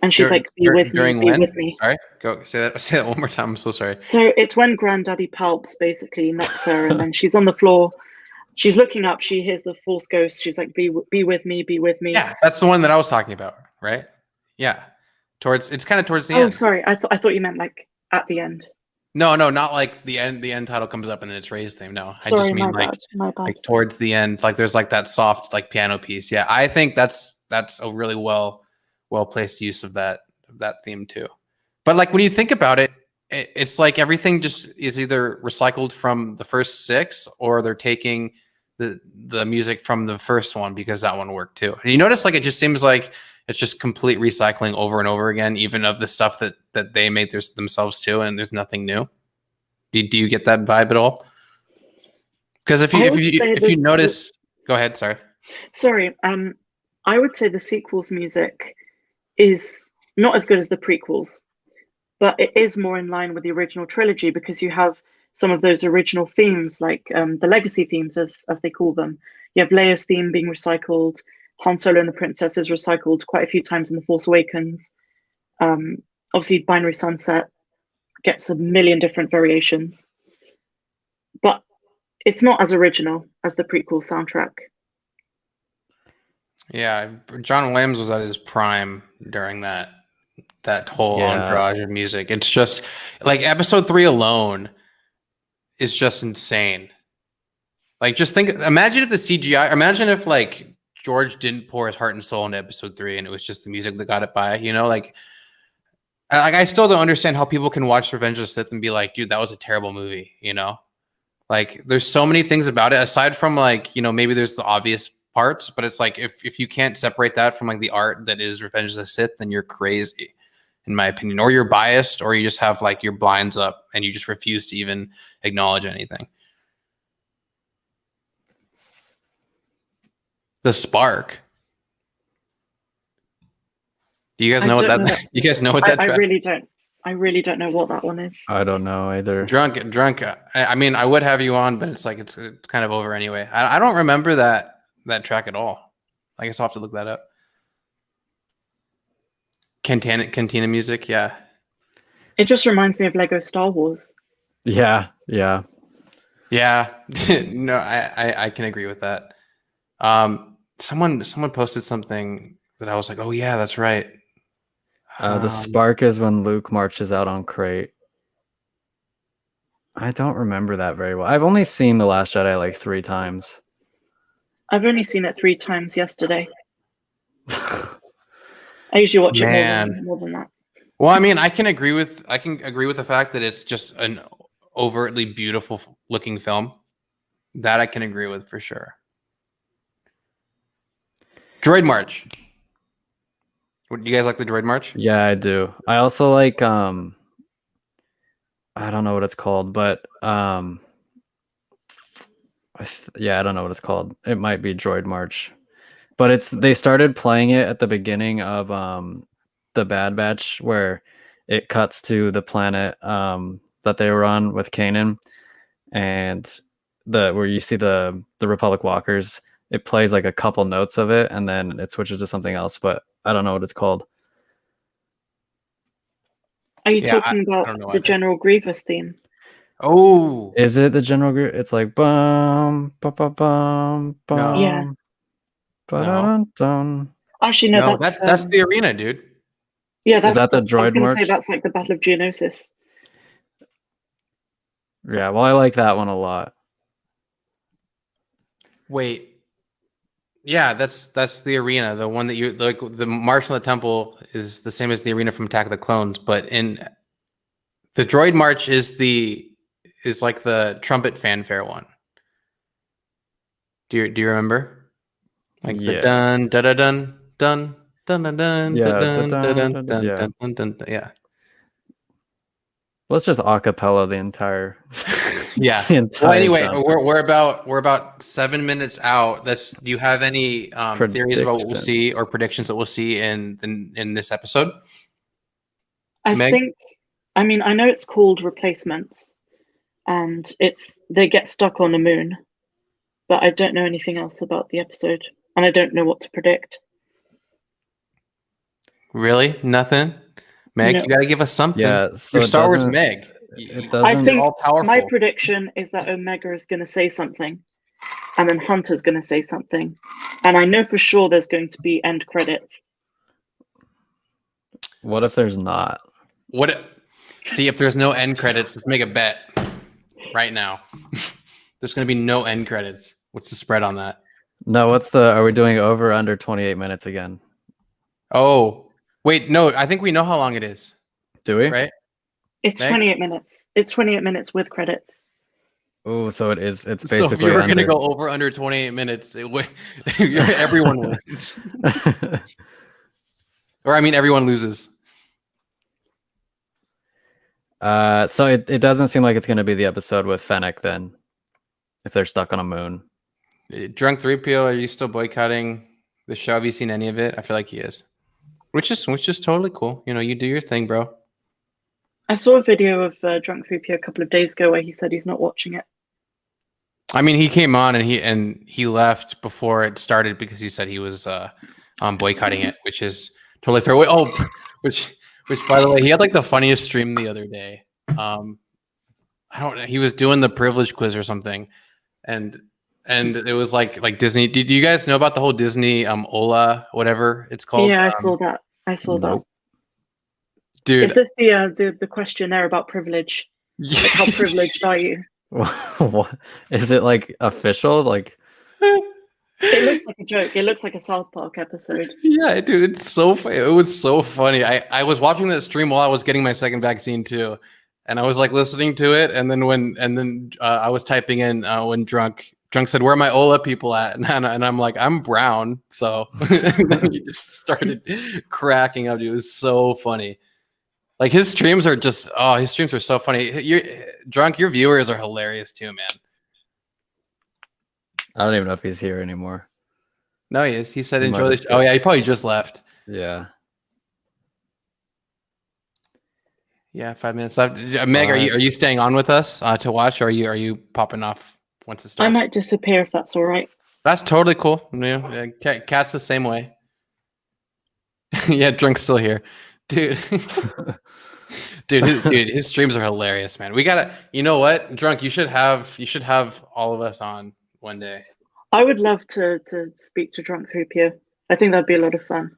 And she's like, "Be with me, be with me." Sorry, go say that one more time. I'm so sorry. So it's when Granddaddy Palps basically knocks her, and then she's on the floor. She's looking up. She hears the Force ghost. She's like, "Be with me, be with me." Yeah, that's the one that I was talking about, right? Yeah, it's kind of towards the end. Oh, sorry. I thought you meant like at the end. No, not like the end. The end title comes up and then it's Rey's theme. No, Sorry, I just mean my bad. like towards the end. Like there's like that soft like piano piece. Yeah, I think that's a really well placed use of that theme too. But like when you think about it, it's like everything just is either recycled from the first 6 or they're taking the music from the first one because that one worked too. And you notice like it just seems like it's just complete recycling over and over again, even of the stuff that they made themselves too, and there's nothing new. Do you get that vibe at all? Because if you notice, go ahead. Sorry. I would say the sequels music is not as good as the prequels, but it is more in line with the original trilogy because you have some of those original themes, like the legacy themes, as they call them. You have Leia's theme being recycled. Han Solo and the Princess is recycled quite a few times in The Force Awakens. Obviously, Binary Sunset gets a million different variations, but it's not as original as the prequel soundtrack. Yeah, John Williams was at his prime during that whole entourage of music. It's just like episode 3 alone is just insane. Like, just imagine if the CGI, imagine if like George didn't pour his heart and soul into episode 3 and it was just the music that got it by, like I still don't understand how people can watch Revenge of the Sith and be like, dude, that was a terrible movie, Like, there's so many things about it, aside from like, maybe there's the obvious parts, but it's like, if you can't separate that from like the art that is Revenge of the Sith, then you're crazy, in my opinion, or you're biased, or you just have like your blinds up and you just refuse to even acknowledge anything. The Spark. Do you guys know what that? You guys know what that? I really don't. I really don't know what that one is. I don't know either. Drunk. I mean, I would have you on, but it's like it's kind of over anyway. I don't remember that track at all. I guess I'll have to look that up. Cantina music, yeah. It just reminds me of Lego Star Wars. Yeah. Yeah. No, I can agree with that. Someone posted something that I was like, oh yeah, that's right. The spark is when Luke marches out on Crate. I don't remember that very well. I've only seen The Last Jedi like 3 times. I've only seen it 3 times yesterday. I usually watch it more than that. Well, I mean, I can agree with the fact that it's just an overtly beautiful looking film. That I can agree with for sure. Droid March. Do you guys like the Droid March? Yeah, I do. I also like I don't know what it's called, but yeah, I don't know what it's called. It might be Droid March. But they started playing it at the beginning of the Bad Batch, where it cuts to the planet that they were on with Kanan, and where you see the Republic walkers. It plays like a couple notes of it, and then it switches to something else. But I don't know what it's called. Are you talking about the General Grievous theme? Oh, is it the General Grievous? It's like bum bum bum bum bum. No. Yeah. Ba-da-dun-dun. Actually, no, that's the arena, dude. Yeah, that's Is that the Droid I was going to March? say that's like the Battle of Geonosis. Yeah, well, I like that one a lot. Wait, yeah, that's the arena. The one that you like. The March on the Temple is the same as the arena from Attack of the Clones, but in the Droid March is like the trumpet fanfare one. Do you remember? Like the dun dun dun dun dun dun dun dun dun dun dun. Yeah. Let's just acapella the entire. Yeah. Well, anyway, we're about 7 minutes out. Do you have any theories about what we'll see or predictions that we'll see in this episode? I mean, I know it's called Replacements, and they get stuck on the moon, but I don't know anything else about the episode, and I don't know what to predict. Really? Nothing? Meg, No. you gotta give us something. Yeah, so you're Star Wars Meg. I think my prediction is that Omega is going to say something, and then Hunter's going to say something, and I know for sure there's going to be end credits. What if there's not? See, if there's no end credits, let's make a bet right now. There's going to be no end credits. What's the spread on that? No, are we doing over or under 28 minutes again? Oh, wait, no, I think we know how long it is. Do we? Right? It's 28 minutes. It's 28 minutes with credits. Oh, so it's basically. So if you were going to go over under 28 minutes, everyone wins. Or I mean, everyone loses. So it doesn't seem like it's going to be the episode with Fennec then, if they're stuck on a moon. Drunk 3PO, are you still boycotting the show? Have you seen any of it? I feel like he is. Which is totally cool. You know, you do your thing, bro. I saw a video of Drunk 3PO a couple of days ago where he said he's not watching it. I mean, he came on and he left before it started because he said he was boycotting it, which is totally fair. Which by the way, he had like the funniest stream the other day. I don't know. He was doing the privilege quiz or something, and it was like Disney. Did you guys know about the whole Disney Ola, whatever it's called? Yeah, I saw that. That. Dude, is this the questionnaire about privilege? Like, how privileged are you? What is it like official? Like it looks like a joke. It looks like a South Park episode. Yeah, dude, it's so funny. It was so funny. I was watching that stream while I was getting my second vaccine too, and I was like listening to it, and then I was typing in when Drunk said, "Where are my Ola people at?" And I'm like, "I'm brown." So and then he just started cracking up. Dude. It was so funny. Like his streams are so funny. Drunk, your viewers are hilarious too, man. I don't even know if he's here anymore. No, he is. He said enjoy the show. Oh yeah, he probably just left. Yeah. Yeah, 5 minutes left. Meg, are you staying on with us to watch, or are you popping off once it starts? I might disappear if that's all right. That's totally cool. Yeah, Cat's the same way. Yeah, Drunk's still here. dude. Dude, his streams are hilarious, man. We gotta, you know what, Drunk, you should have all of us on one day, I would love to speak to Drunk 3PO. I think that'd be a lot of fun.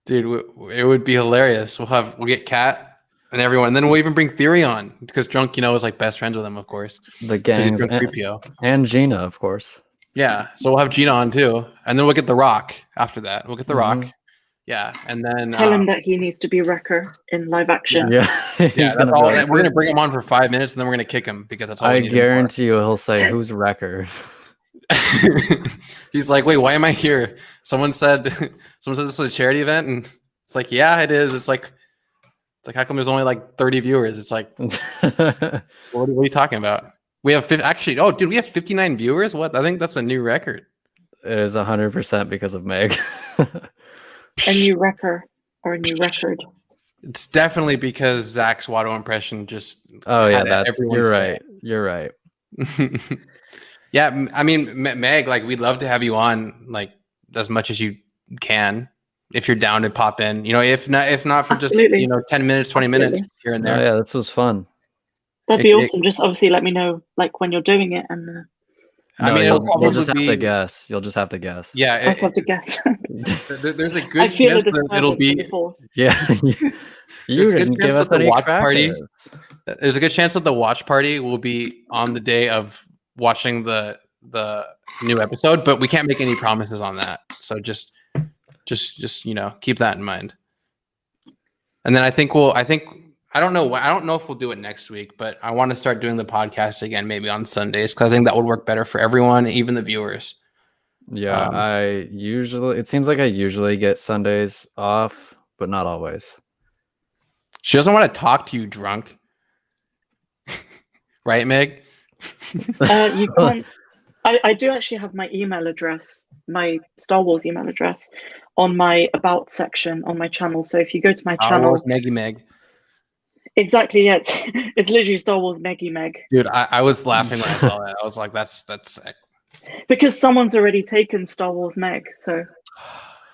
dude. It would be hilarious. We'll get Kat and everyone, and then we'll even bring Theory on because Drunk, is like best friends with him, of course. The 'Cause he's gangs Drunk 3PO. and Gina, of course. Yeah, so we'll have Gina on too, and then we'll get The Rock after that. We'll get The Rock. Mhm. Yeah, and then Tell him that he needs to be Wrecker in live action. Yeah, yeah, he's that's gonna. all. Be like, We're gonna bring him on for 5 minutes, and then we're gonna kick him because that's all. I we need him for. guarantee you, he'll say, "Who's Wrecker?" He's like, wait, why am I here? Someone said this was a charity event, and it's like, yeah, it is. It's like how come there's only like 30 viewers? It's like, what are you talking about? We have actually. Oh, dude, we have 59 viewers. What? I think that's a new record. It is 100% because of Meg. A new Wrecker or a new record. It's definitely because Zach's Watto impression just. Oh yeah, had everyone you're say right. You're right. it. Yeah, I mean, Meg, like we'd love to have you on, like as much as you can, if you're down to pop in. If not for Absolutely. just 10 minutes, 20 minutes Absolutely. here and Oh there. yeah, this was fun. That'd be awesome. Just obviously let me know like when you're doing it, and I mean, it'll you'll just probably have to guess. You'll just have to guess. Yeah, I just have to guess. there's a I good feel chance a that it'll disturbance in be. the force. Yeah. There's You a good didn't give chance us that the any watch party. crackers. There's a good chance that the watch party will be on the day of watching the new episode, but we can't make any promises on that. So just keep that in mind. And then I don't know if we'll do it next week, but I want to start doing the podcast again, maybe on Sundays, because I think that would work better for everyone, even the viewers. Yeah, it seems like I usually get Sundays off, but not always. She doesn't want to talk to you, Drunk. Right, Meg? You can't. I do actually have my email address, my Star Wars email address, on my About section on my channel. So if you go to my channel, Wars Meggy Meg. exactly, yeah, it's literally Star Wars Meggy Meg. Dude, I was laughing when I saw that. I was like, that's sick. Because someone's already taken Star Wars Meg, so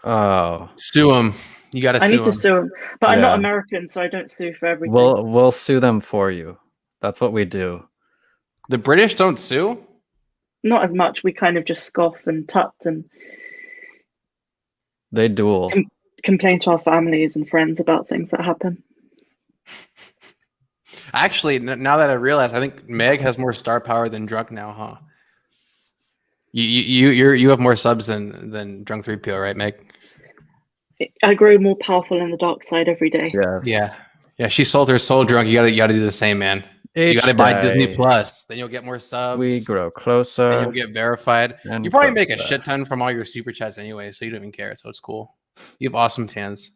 Oh, Sue him. You got to sue I need him. to sue him. But I'm not Yeah. American, so I don't sue for everything. we'll sue them for you. That's what we do. The British don't sue? Not as much. We kind of just scoff and tut and They duel. complain to our families and friends about things that happen. Actually, now that I realize, I think Meg has more star power than Drunk now, huh? You have more subs than Drunk 3PO, right, Meg? I grow more powerful in the dark side every day. Yes. Yeah. She sold her soul, Drunk. You gotta do the same, man. You gotta buy Disney day Plus. Then you'll get more subs. We grow Then closer. you'll get verified. and You probably make a closer. shit ton from all your super chats anyway, so you don't even care. So it's cool. You have awesome fans.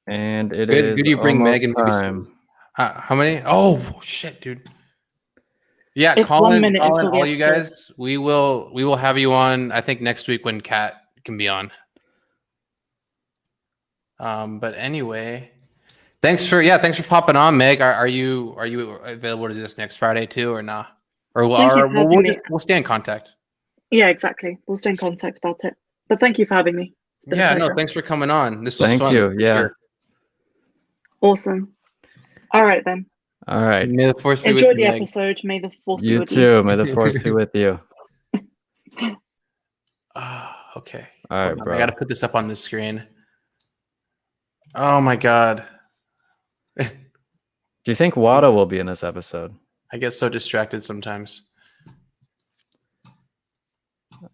And it Good, is good you bring Meg and maybe time. how many? Oh shit, dude. Yeah, It's 1 Colin, minute until the all you episode. guys. We will have you on. I think next week when Kat can be on. But anyway, thanks for popping on, Meg. Are you available to do this next Friday too, or not? Or Thank you for having me. we'll stay in contact. Yeah, exactly. We'll stay in contact about it. But thank you for having me. It's been a Yeah, no, pleasure. thanks for coming on. This was Thank fun. you. for Yeah. sure. Awesome. All right then. All right. May the force be Enjoy with the you, Meg. episode. May the force be You with too. May the force be with you. Okay. All right, Hold on, bro. I got to put this up on the screen. Oh my god. Do you think Watto will be in this episode? I get so distracted sometimes. Do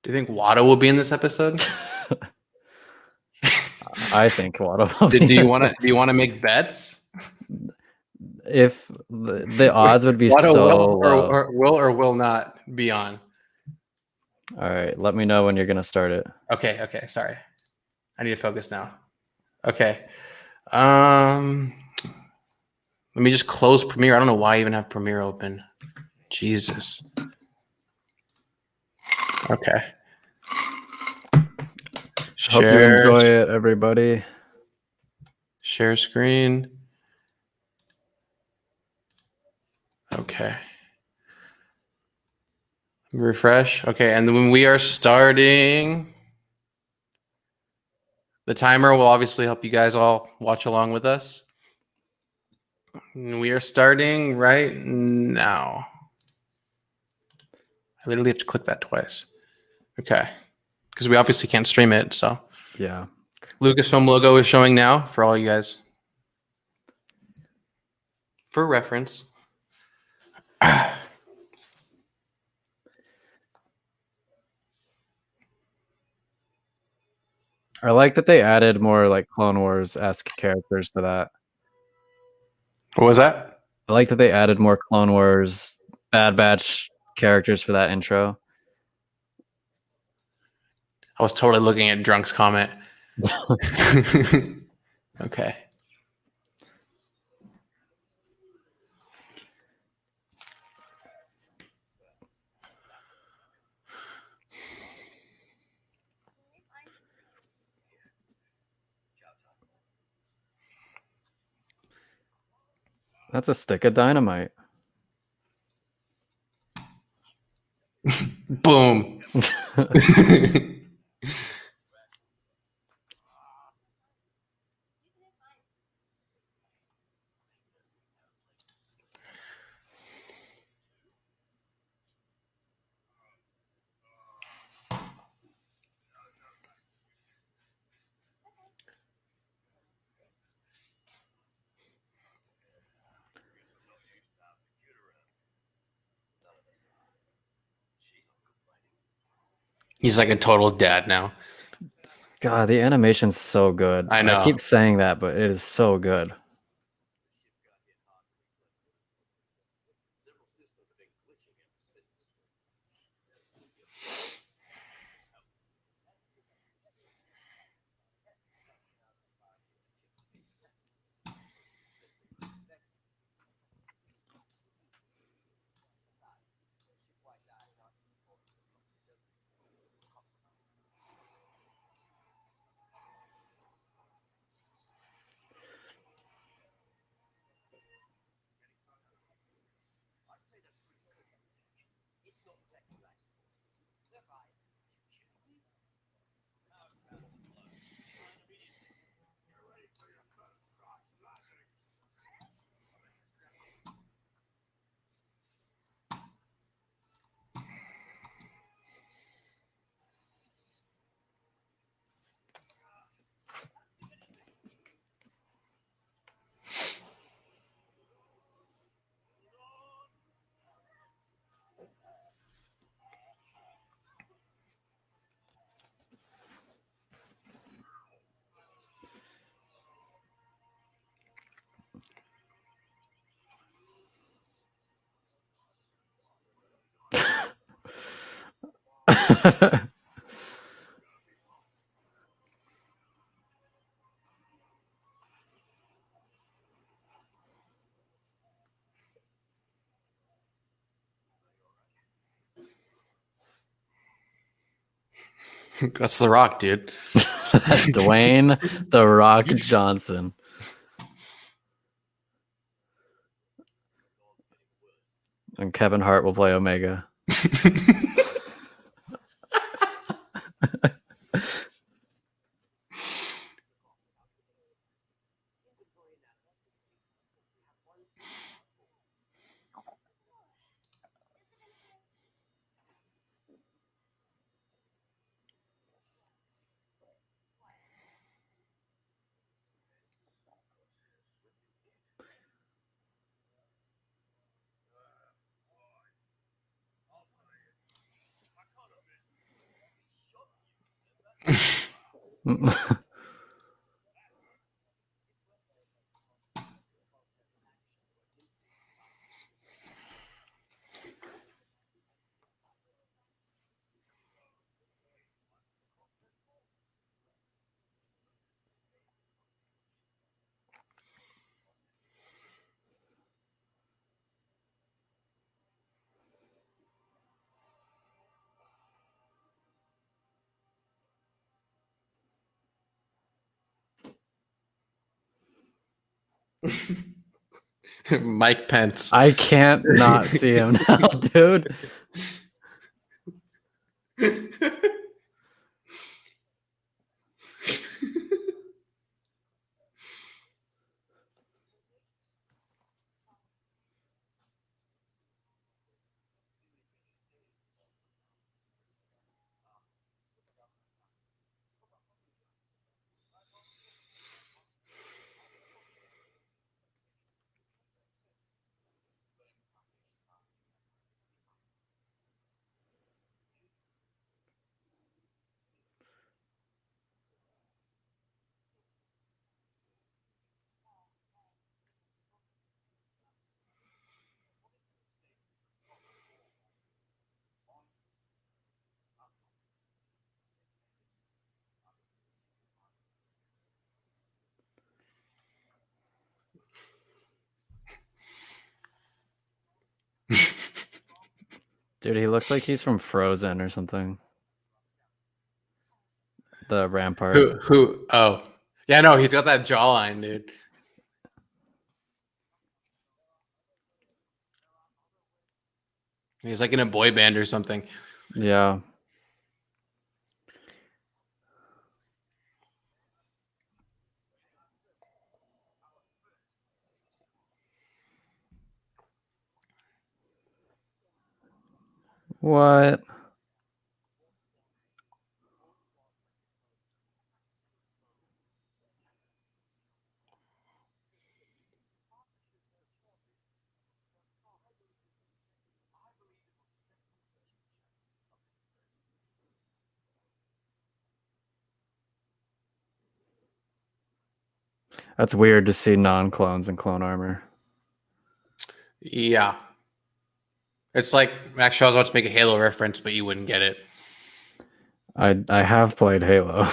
you think Watto will be in this episode? I think Watto will be. Do you want to make bets? If the odds would be Watto so will low. or will not be on. All right, let me know when you're gonna start it. Okay, sorry. I need to focus now. Okay. Let me just close Premiere. I don't know why I even have Premiere open. Jesus. Okay. Hope you enjoy it, everybody. Share screen. Okay. Refresh. Okay, and then when we are starting. The timer will obviously help you guys all watch along with us. We are starting right now. I literally have to click that twice. Okay. Because we obviously can't stream it, so. Yeah. Lucasfilm logo is showing now for all you guys. For reference. I like that they added more like Clone Wars-esque characters to that. What was that? I like that they added more Clone Wars Bad Batch characters for that intro. I was totally looking at Drunk's comment. Okay. That's a stick of dynamite. Boom. He's like a total dad now. God, the animation's so good. I know. I keep saying that, but it is so good. That's The Rock, dude. That's Dwayne The Rock Johnson. And Kevin Hart will play Omega. Mike Pence. I can't not see him now, dude. Dude, he looks like he's from Frozen or something. The Rampart. Who? Oh, yeah, no, he's got that jawline, dude. He's like in a boy band or something. Yeah. What? That's weird to see non-clones in clone armor. Yeah. It's like, actually, I was about to make a Halo reference, but you wouldn't get it. I have played Halo.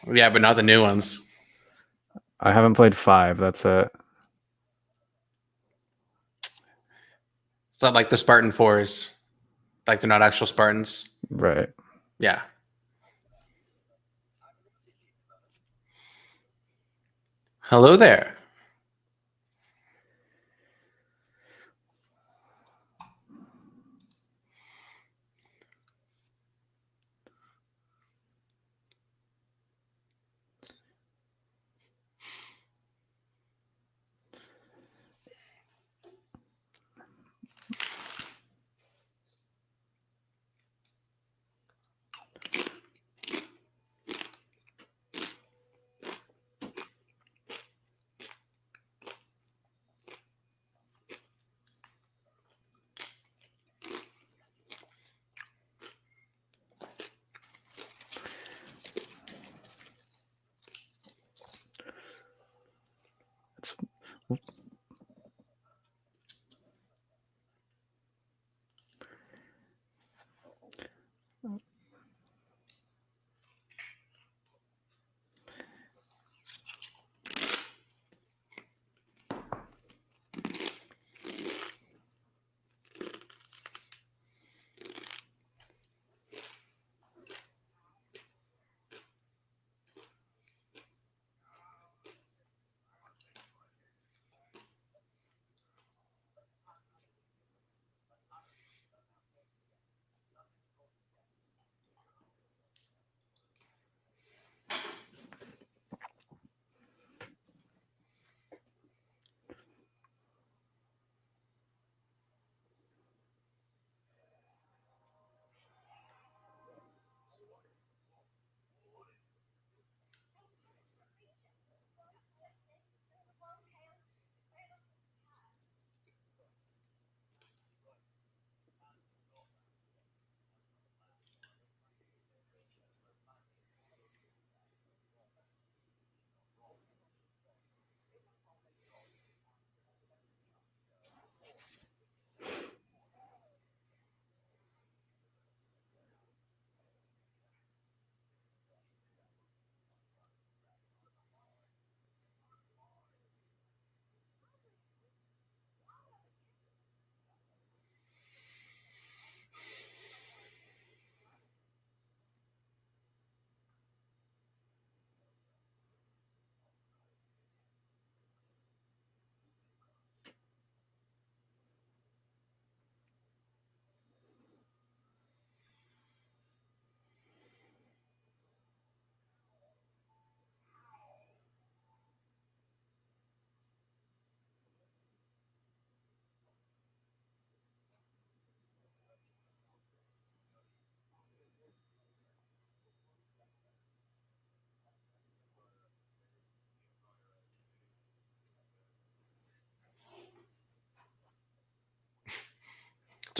Yeah, but not the new ones. I haven't played 5, that's it. It's not like the Spartan 4s. Like, they're not actual Spartans. Right. Yeah. Hello there. It's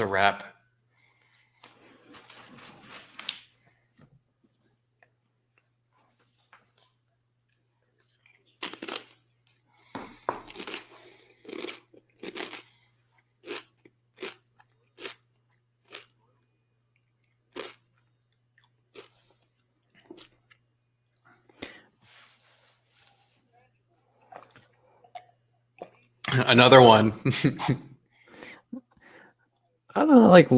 It's a wrap. Another one. I don't like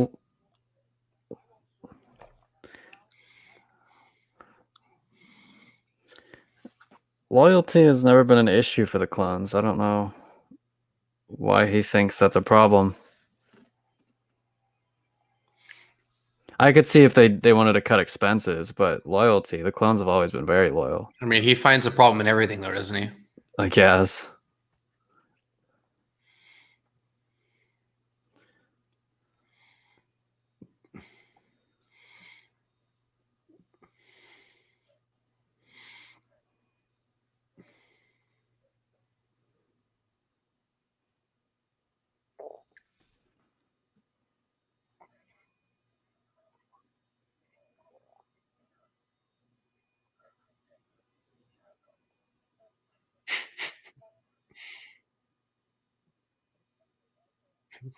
loyalty has never been an issue for the clones. I don't know why he thinks that's a problem. I could see if they wanted to cut expenses, but loyalty, the clones have always been very loyal. I mean, he finds a problem in everything, though, doesn't he? I guess.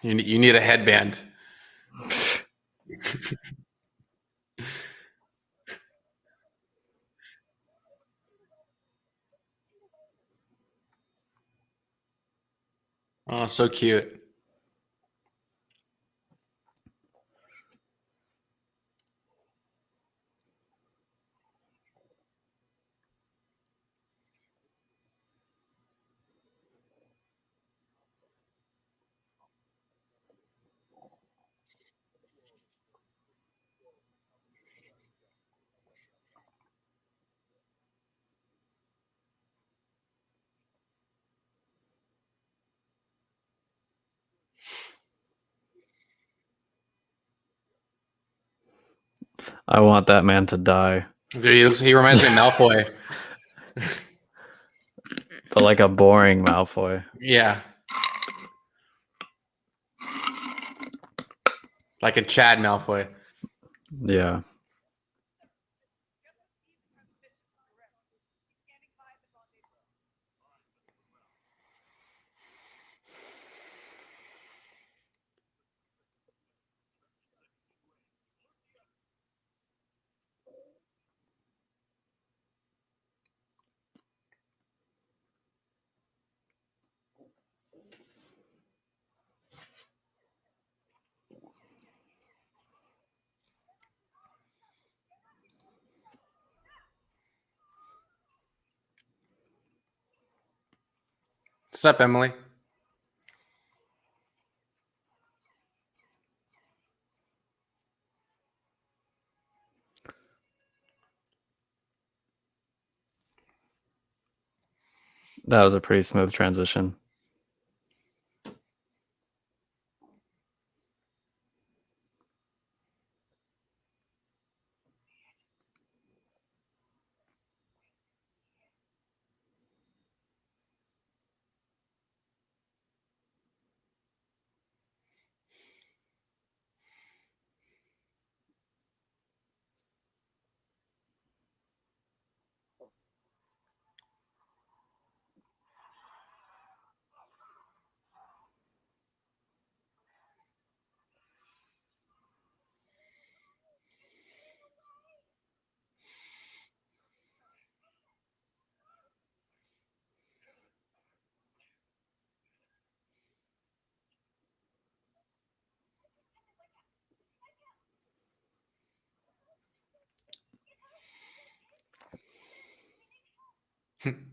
You need a headband. Oh, so cute. I want that man to die. Dude, he reminds me of Malfoy. But like a boring Malfoy. Yeah. Like a Chad Malfoy. Yeah. What's up, Emily? That was a pretty smooth transition.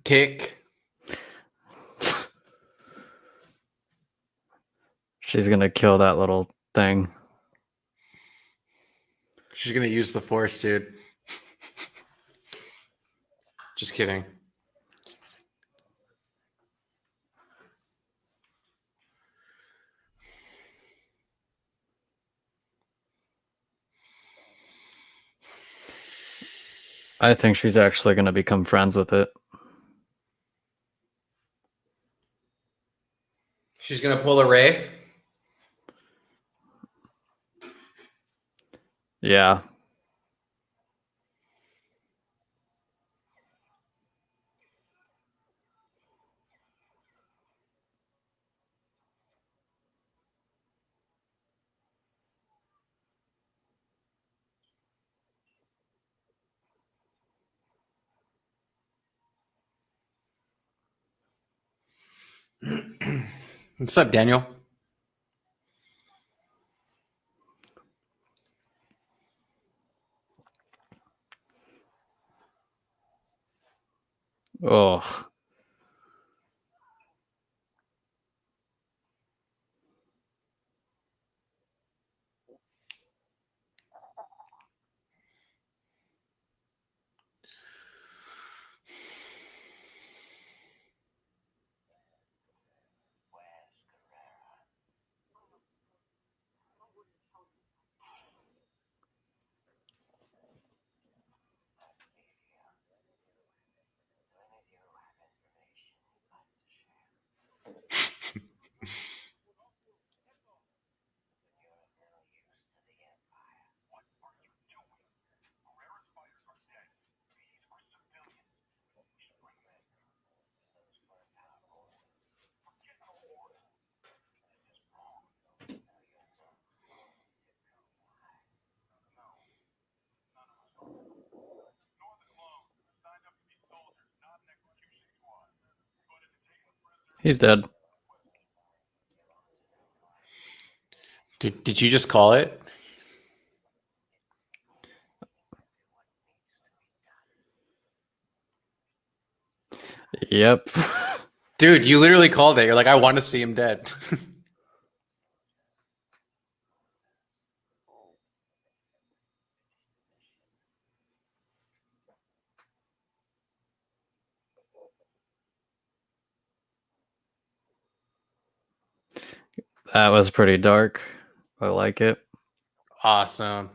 Tick. She's gonna kill that little thing. She's gonna use the Force, dude. Just kidding. I think she's actually gonna become friends with it. She's gonna pull a Ray. Yeah. What's up, Daniel? Oh, he's dead. Did you just call it? Yep. Dude, you literally called it. You're like, I want to see him dead. That was pretty dark. I like it. Awesome.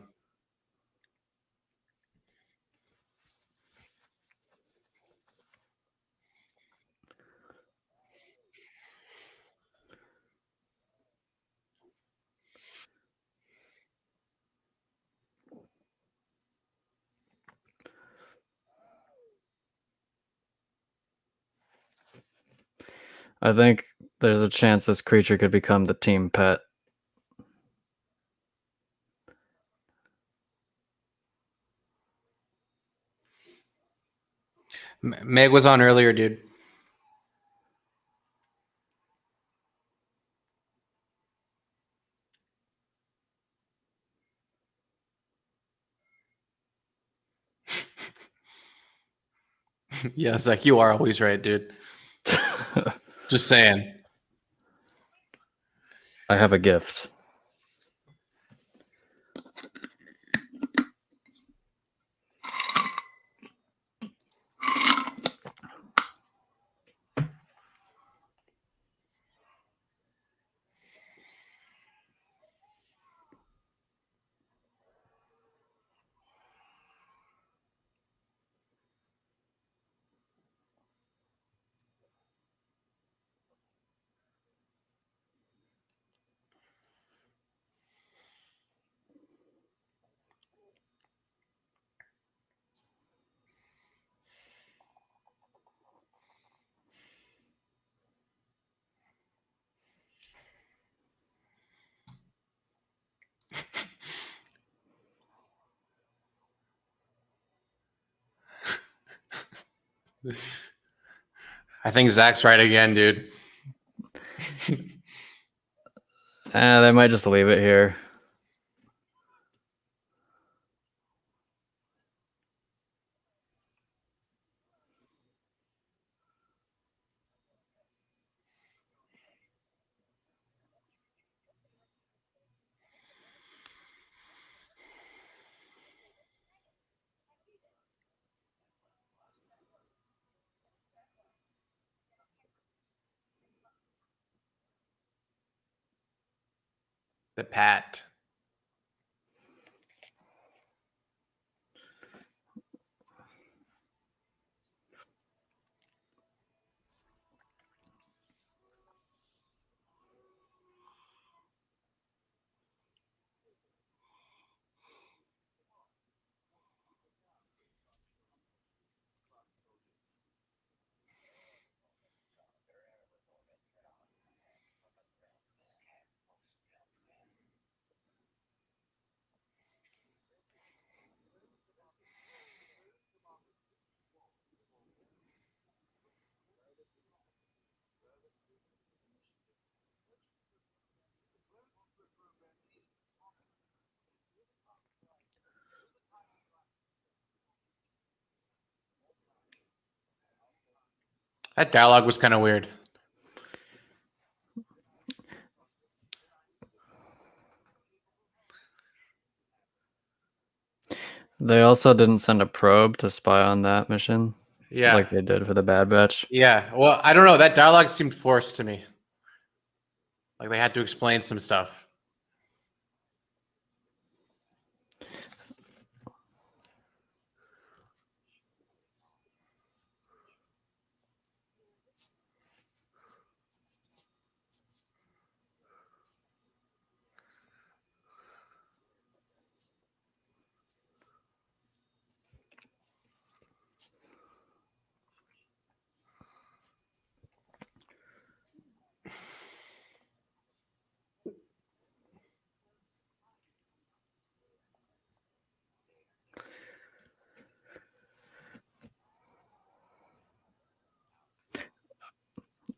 I think there's a chance this creature could become the team pet. Meg was on earlier, dude. Yeah, Zach, you are always right, dude. Just saying. I have a gift. I think Zach's right again, dude. They might just leave it here. The Pat. That dialogue was kind of weird. They also didn't send a probe to spy on that mission. Yeah. Like they did for the Bad Batch. Yeah. Well, I don't know. That dialogue seemed forced to me. Like they had to explain some stuff.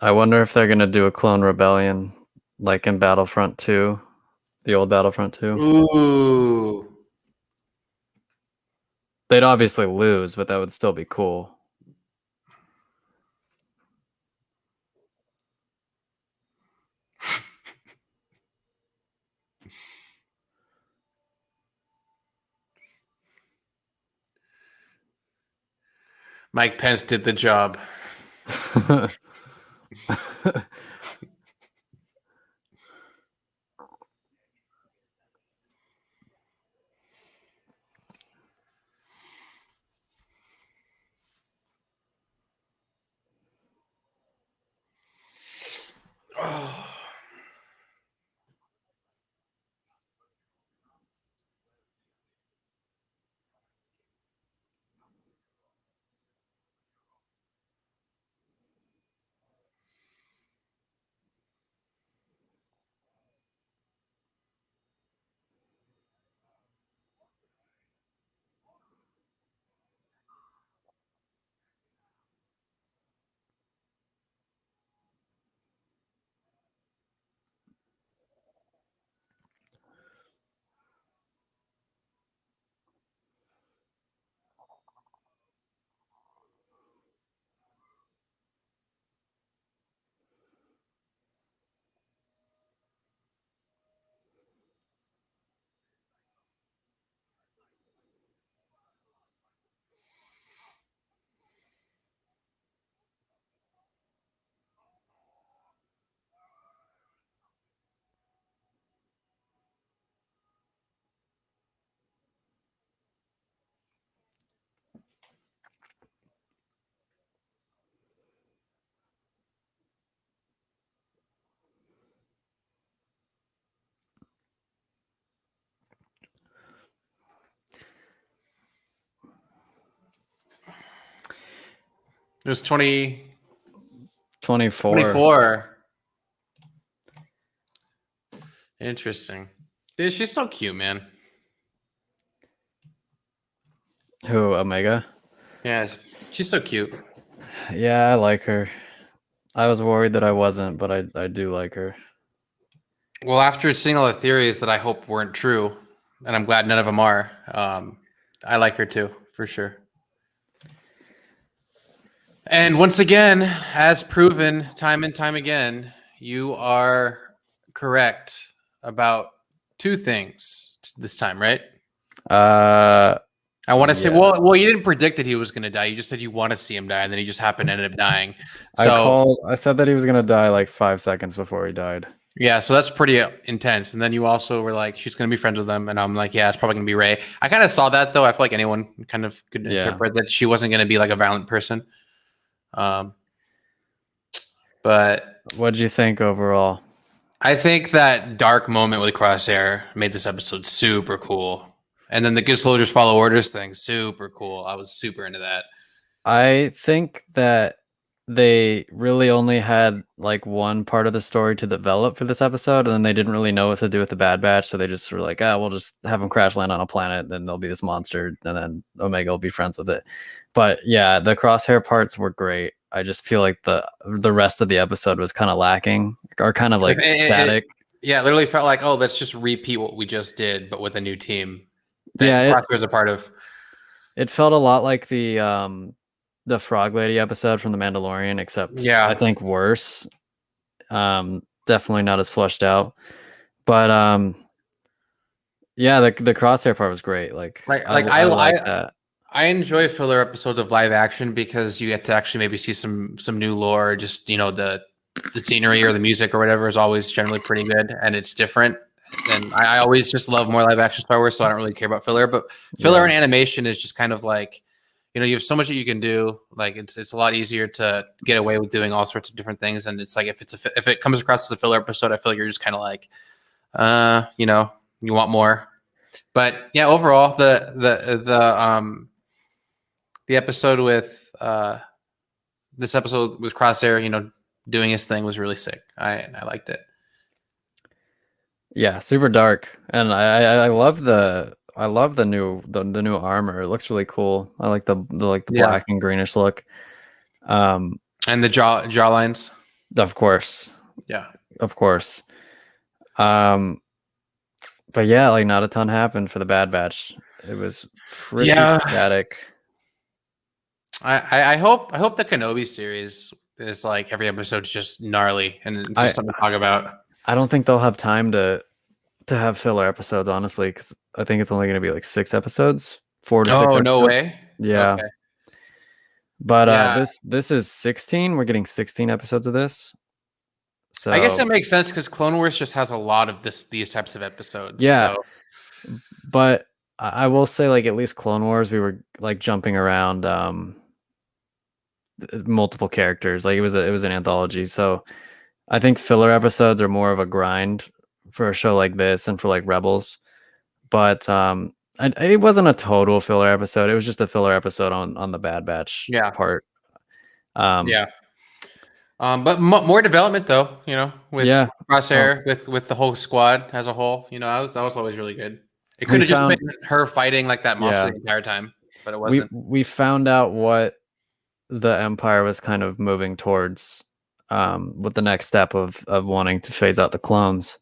I wonder if they're gonna do a clone rebellion, like in Battlefront 2, the old Battlefront 2. Ooh. They'd obviously lose, but that would still be cool. Mike Pence did the job. Oh. It was 24. 24. Interesting. Dude, she's so cute, man. Who, Omega? Yeah, she's so cute. Yeah, I like her. I was worried that I wasn't, but I do like her. Well, after seeing all the theories that I hope weren't true, and I'm glad none of them are, I like her too, for sure. And once again, as proven time and time again, you are correct about two things this time, right? I want to say, yeah. well, you didn't predict that he was going to die. You just said you want to see him die, and then he just happened to end up dying. So I said that he was gonna die like 5 seconds before he died. yeah, so that's pretty intense. And then you also were like, she's going to be friends with him, and I'm like, yeah, it's probably going to be Rey. I kind of saw that though. I feel like anyone kind of could interpret that she wasn't going to be like a violent person. But what did you think overall? I think that dark moment with Crosshair made this episode super cool. And then the good soldiers follow orders thing, super cool. I was super into that. I think that they really only had like one part of the story to develop for this episode, and then they didn't really know what to do with the Bad Batch, so they just were like, we'll just have them crash land on a planet, then there'll be this monster, and then Omega will be friends with it. But yeah, the Crosshair parts were great. I just feel like the rest of the episode was kind of lacking, or kind of like static. Yeah, it literally felt like, oh, let's just repeat what we just did, but with a new team. Yeah, Crosshair's a part of. It felt a lot like the the Frog Lady episode from The Mandalorian, except Yeah. I think worse. Definitely not as fleshed out. But yeah, the crosshair part was great. Like I like that. I enjoy filler episodes of live action because you get to actually maybe see some new lore. Just the scenery or the music or whatever is always generally pretty good, and it's different. And I always just love more live action Star Wars, so I don't really care about filler. But filler and animation is just kind of like, you have so much that you can do. Like it's a lot easier to get away with doing all sorts of different things. And it's like if it comes across as a filler episode, I feel like you're just kind of like, you want more. But yeah, overall the episode with this episode with Crosshair, doing his thing was really sick. I liked it. Yeah, super dark, and I love the new armor. It looks really cool. I like the black and greenish look. And the jaw lines. Of course. Yeah. Of course. But yeah, like not a ton happened for the Bad Batch. It was pretty static. I hope the Kenobi series is like every episode's just gnarly and it's just something to talk about. I don't think they'll have time to have filler episodes, honestly, because I think it's only going to be like 6 episodes, 4 to 6 episodes. No way. Yeah. Okay. But this is 16. We're getting 16 episodes of this. So I guess that makes sense because Clone Wars just has a lot of these types of episodes. Yeah. So. But I will say, like, at least Clone Wars, we were like jumping around multiple characters. Like it was an anthology. So I think filler episodes are more of a grind for a show like this and for like Rebels. But it wasn't a total filler episode. It was just a filler episode on the Bad Batch part. But more development though, with Crosshair, with the whole squad as a whole. That was always really good. It could have just been her fighting like that monster the entire time, but it wasn't. We found out what the Empire was kind of moving towards with the next step of wanting to phase out the clones.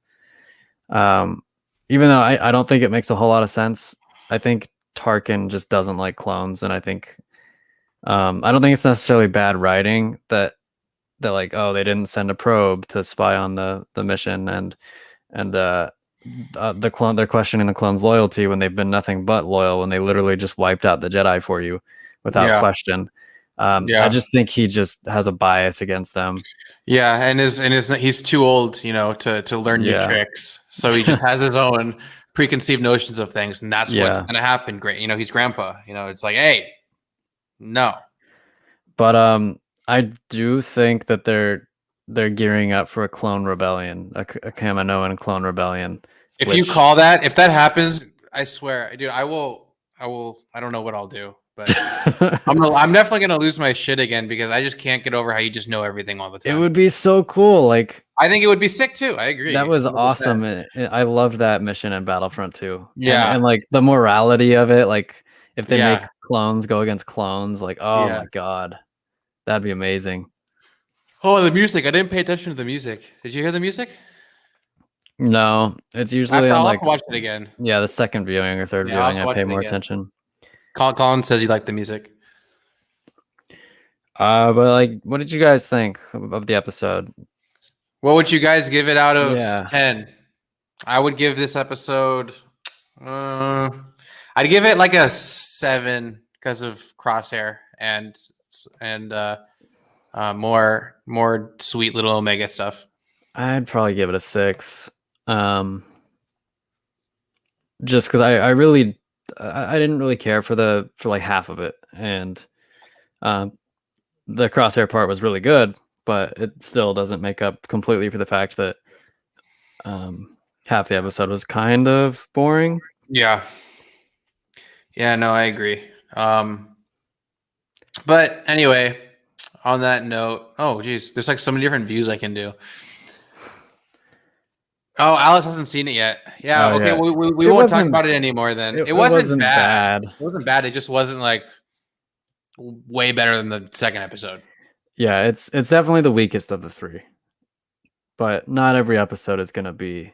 Even though I don't think it makes a whole lot of sense. I think Tarkin just doesn't like clones, and I think I don't think it's necessarily bad writing that like, oh, they didn't send a probe to spy on the mission, and the clone, they're questioning the clone's loyalty when they've been nothing but loyal, when they literally just wiped out the Jedi for you without question. I just think he just has a bias against them. Yeah, and he's too old, to learn new tricks. So he just has his own preconceived notions of things, and that's what's gonna happen. Great, he's grandpa. It's like, hey, no. But I do think that they're gearing up for a clone rebellion, a Kaminoan clone rebellion. If you call that, if that happens, I swear, dude, I will. I don't know what I'll do, but I'm definitely gonna lose my shit again because I just can't get over how you just know everything all the time. It would be so cool. Like, I think it would be sick too. I agree. That was 100%. Awesome. I loved that mission in Battlefront 2. Yeah, and like the morality of it. Like, if they make clones go against clones, like, oh my god, that'd be amazing. Oh, the music! I didn't pay attention to the music. Did you hear the music? No, it's usually I'll have to watch it again. Yeah, the second viewing or third viewing, I pay more attention. Colin says he liked the music. But like, what did you guys think of the episode? What would you guys give it out of 10? I would give this episode. I'd give it like a 7 because of Crosshair and more sweet little Omega stuff. I'd probably give it a 6. Just because I really didn't really care for like half of it, and the Crosshair part was really good, but it still doesn't make up completely for the fact that half the episode was kind of boring. Yeah, no, I agree. But anyway, on that note, oh geez, there's like so many different views I can do. Oh, Alice hasn't seen it yet. Yeah, okay. Yeah. We won't talk about it anymore then. It wasn't bad. It wasn't bad. It just wasn't like way better than the second episode. Yeah, it's definitely the weakest of the 3. But not every episode is going to be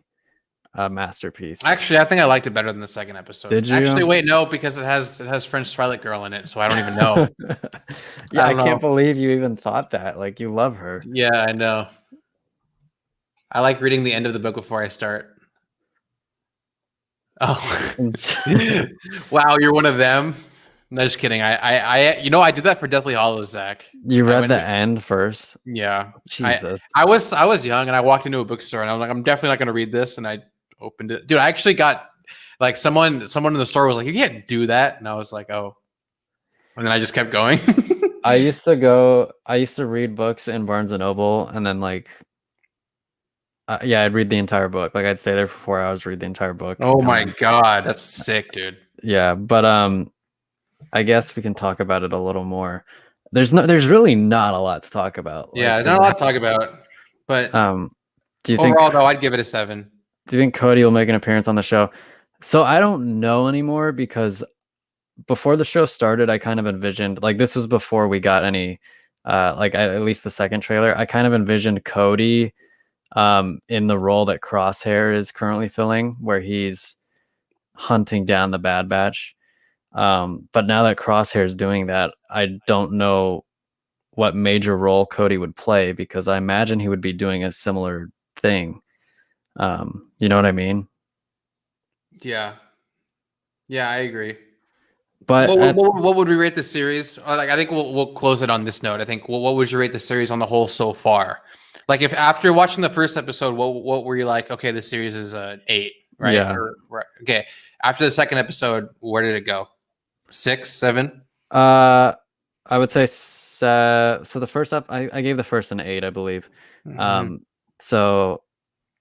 a masterpiece. Actually, I think I liked it better than the second episode. Did you? Actually, wait, no, because it has French Twilight Girl in it, so I don't even know. Yeah, I don't can't know. believe you even thought that. Like, you love her. Yeah, I know. I like reading the end of the book before I start. Oh, wow, you're one of them. No, just kidding. I did that for Deathly Hallows, Zach. You I read went the to- end first? Yeah, Jesus. I was young and I walked into a bookstore and I was like, I'm definitely not going to read this, and I opened it. Dude, I actually got like someone in the store was like, you can't do that, and I was like, oh, and then I just kept going. I used to read books in Barnes and Noble, and then like, yeah, I'd read the entire book. Like, I'd stay there for 4 hours, read the entire book. Oh and my then- god, that's sick, dude. Yeah, but I guess we can talk about it a little more. There's really not a lot to talk about. Yeah, Like, not a lot to talk about, but do you think overall though, I'd give it a 7. do you think Cody will make an appearance on the show? So I don't know anymore, because before the show started, I kind of envisioned, like, this was before we got any like, at least the second trailer, I kind of envisioned Cody in the role that Crosshair is currently filling, where he's hunting down the Bad Batch. But now that Crosshair is doing that, I don't know what major role Cody would play, because I imagine he would be doing a similar thing. You know what I mean? Yeah, I agree. But What would we rate the series? Like, I think we'll close it on this note. I think, what would you rate the series on the whole so far? Like, if after watching the first episode, what were you like? Okay, this series is an 8, right? Yeah. Okay. After the second episode, where did it go? 6, 7? I would say so the first I gave the first an 8, I believe. Mhm. So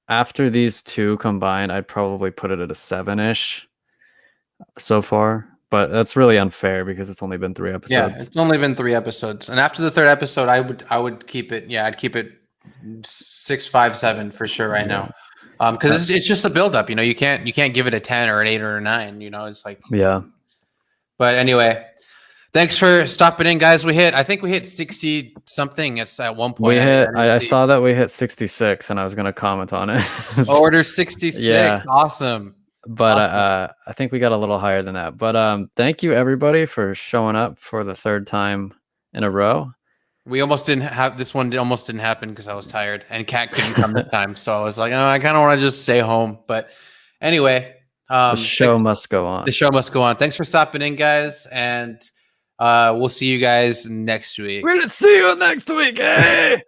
after these two combined, I'd probably put it at a 7-ish so far. But that's really unfair because it's only been 3 Yeah, episodes. it's only been 3 episodes, and after the third episode, I would keep it. Yeah, I'd keep it 6, 5, 7 for sure right now, because it's just a build up. You know, you can't give it a 10 or an 8 or a 9. You know, it's like, Yeah. But anyway, thanks for stopping in, guys. I think we hit 60 something. It's at one point. I saw that we hit 66, and I was gonna comment on it. Order 66. Yeah. Awesome. But Awesome. I think we got a little higher than that. But thank you everybody for showing up for the 3rd time in a row. We almost didn't have this one. Almost didn't happen because I was tired and Kat couldn't come this time. So I was like, oh, I kind of want to just stay home. But anyway, The show must go on. the show must go on. Thanks for stopping in, guys, and we'll see you guys next week. We're gonna see you next week, eh?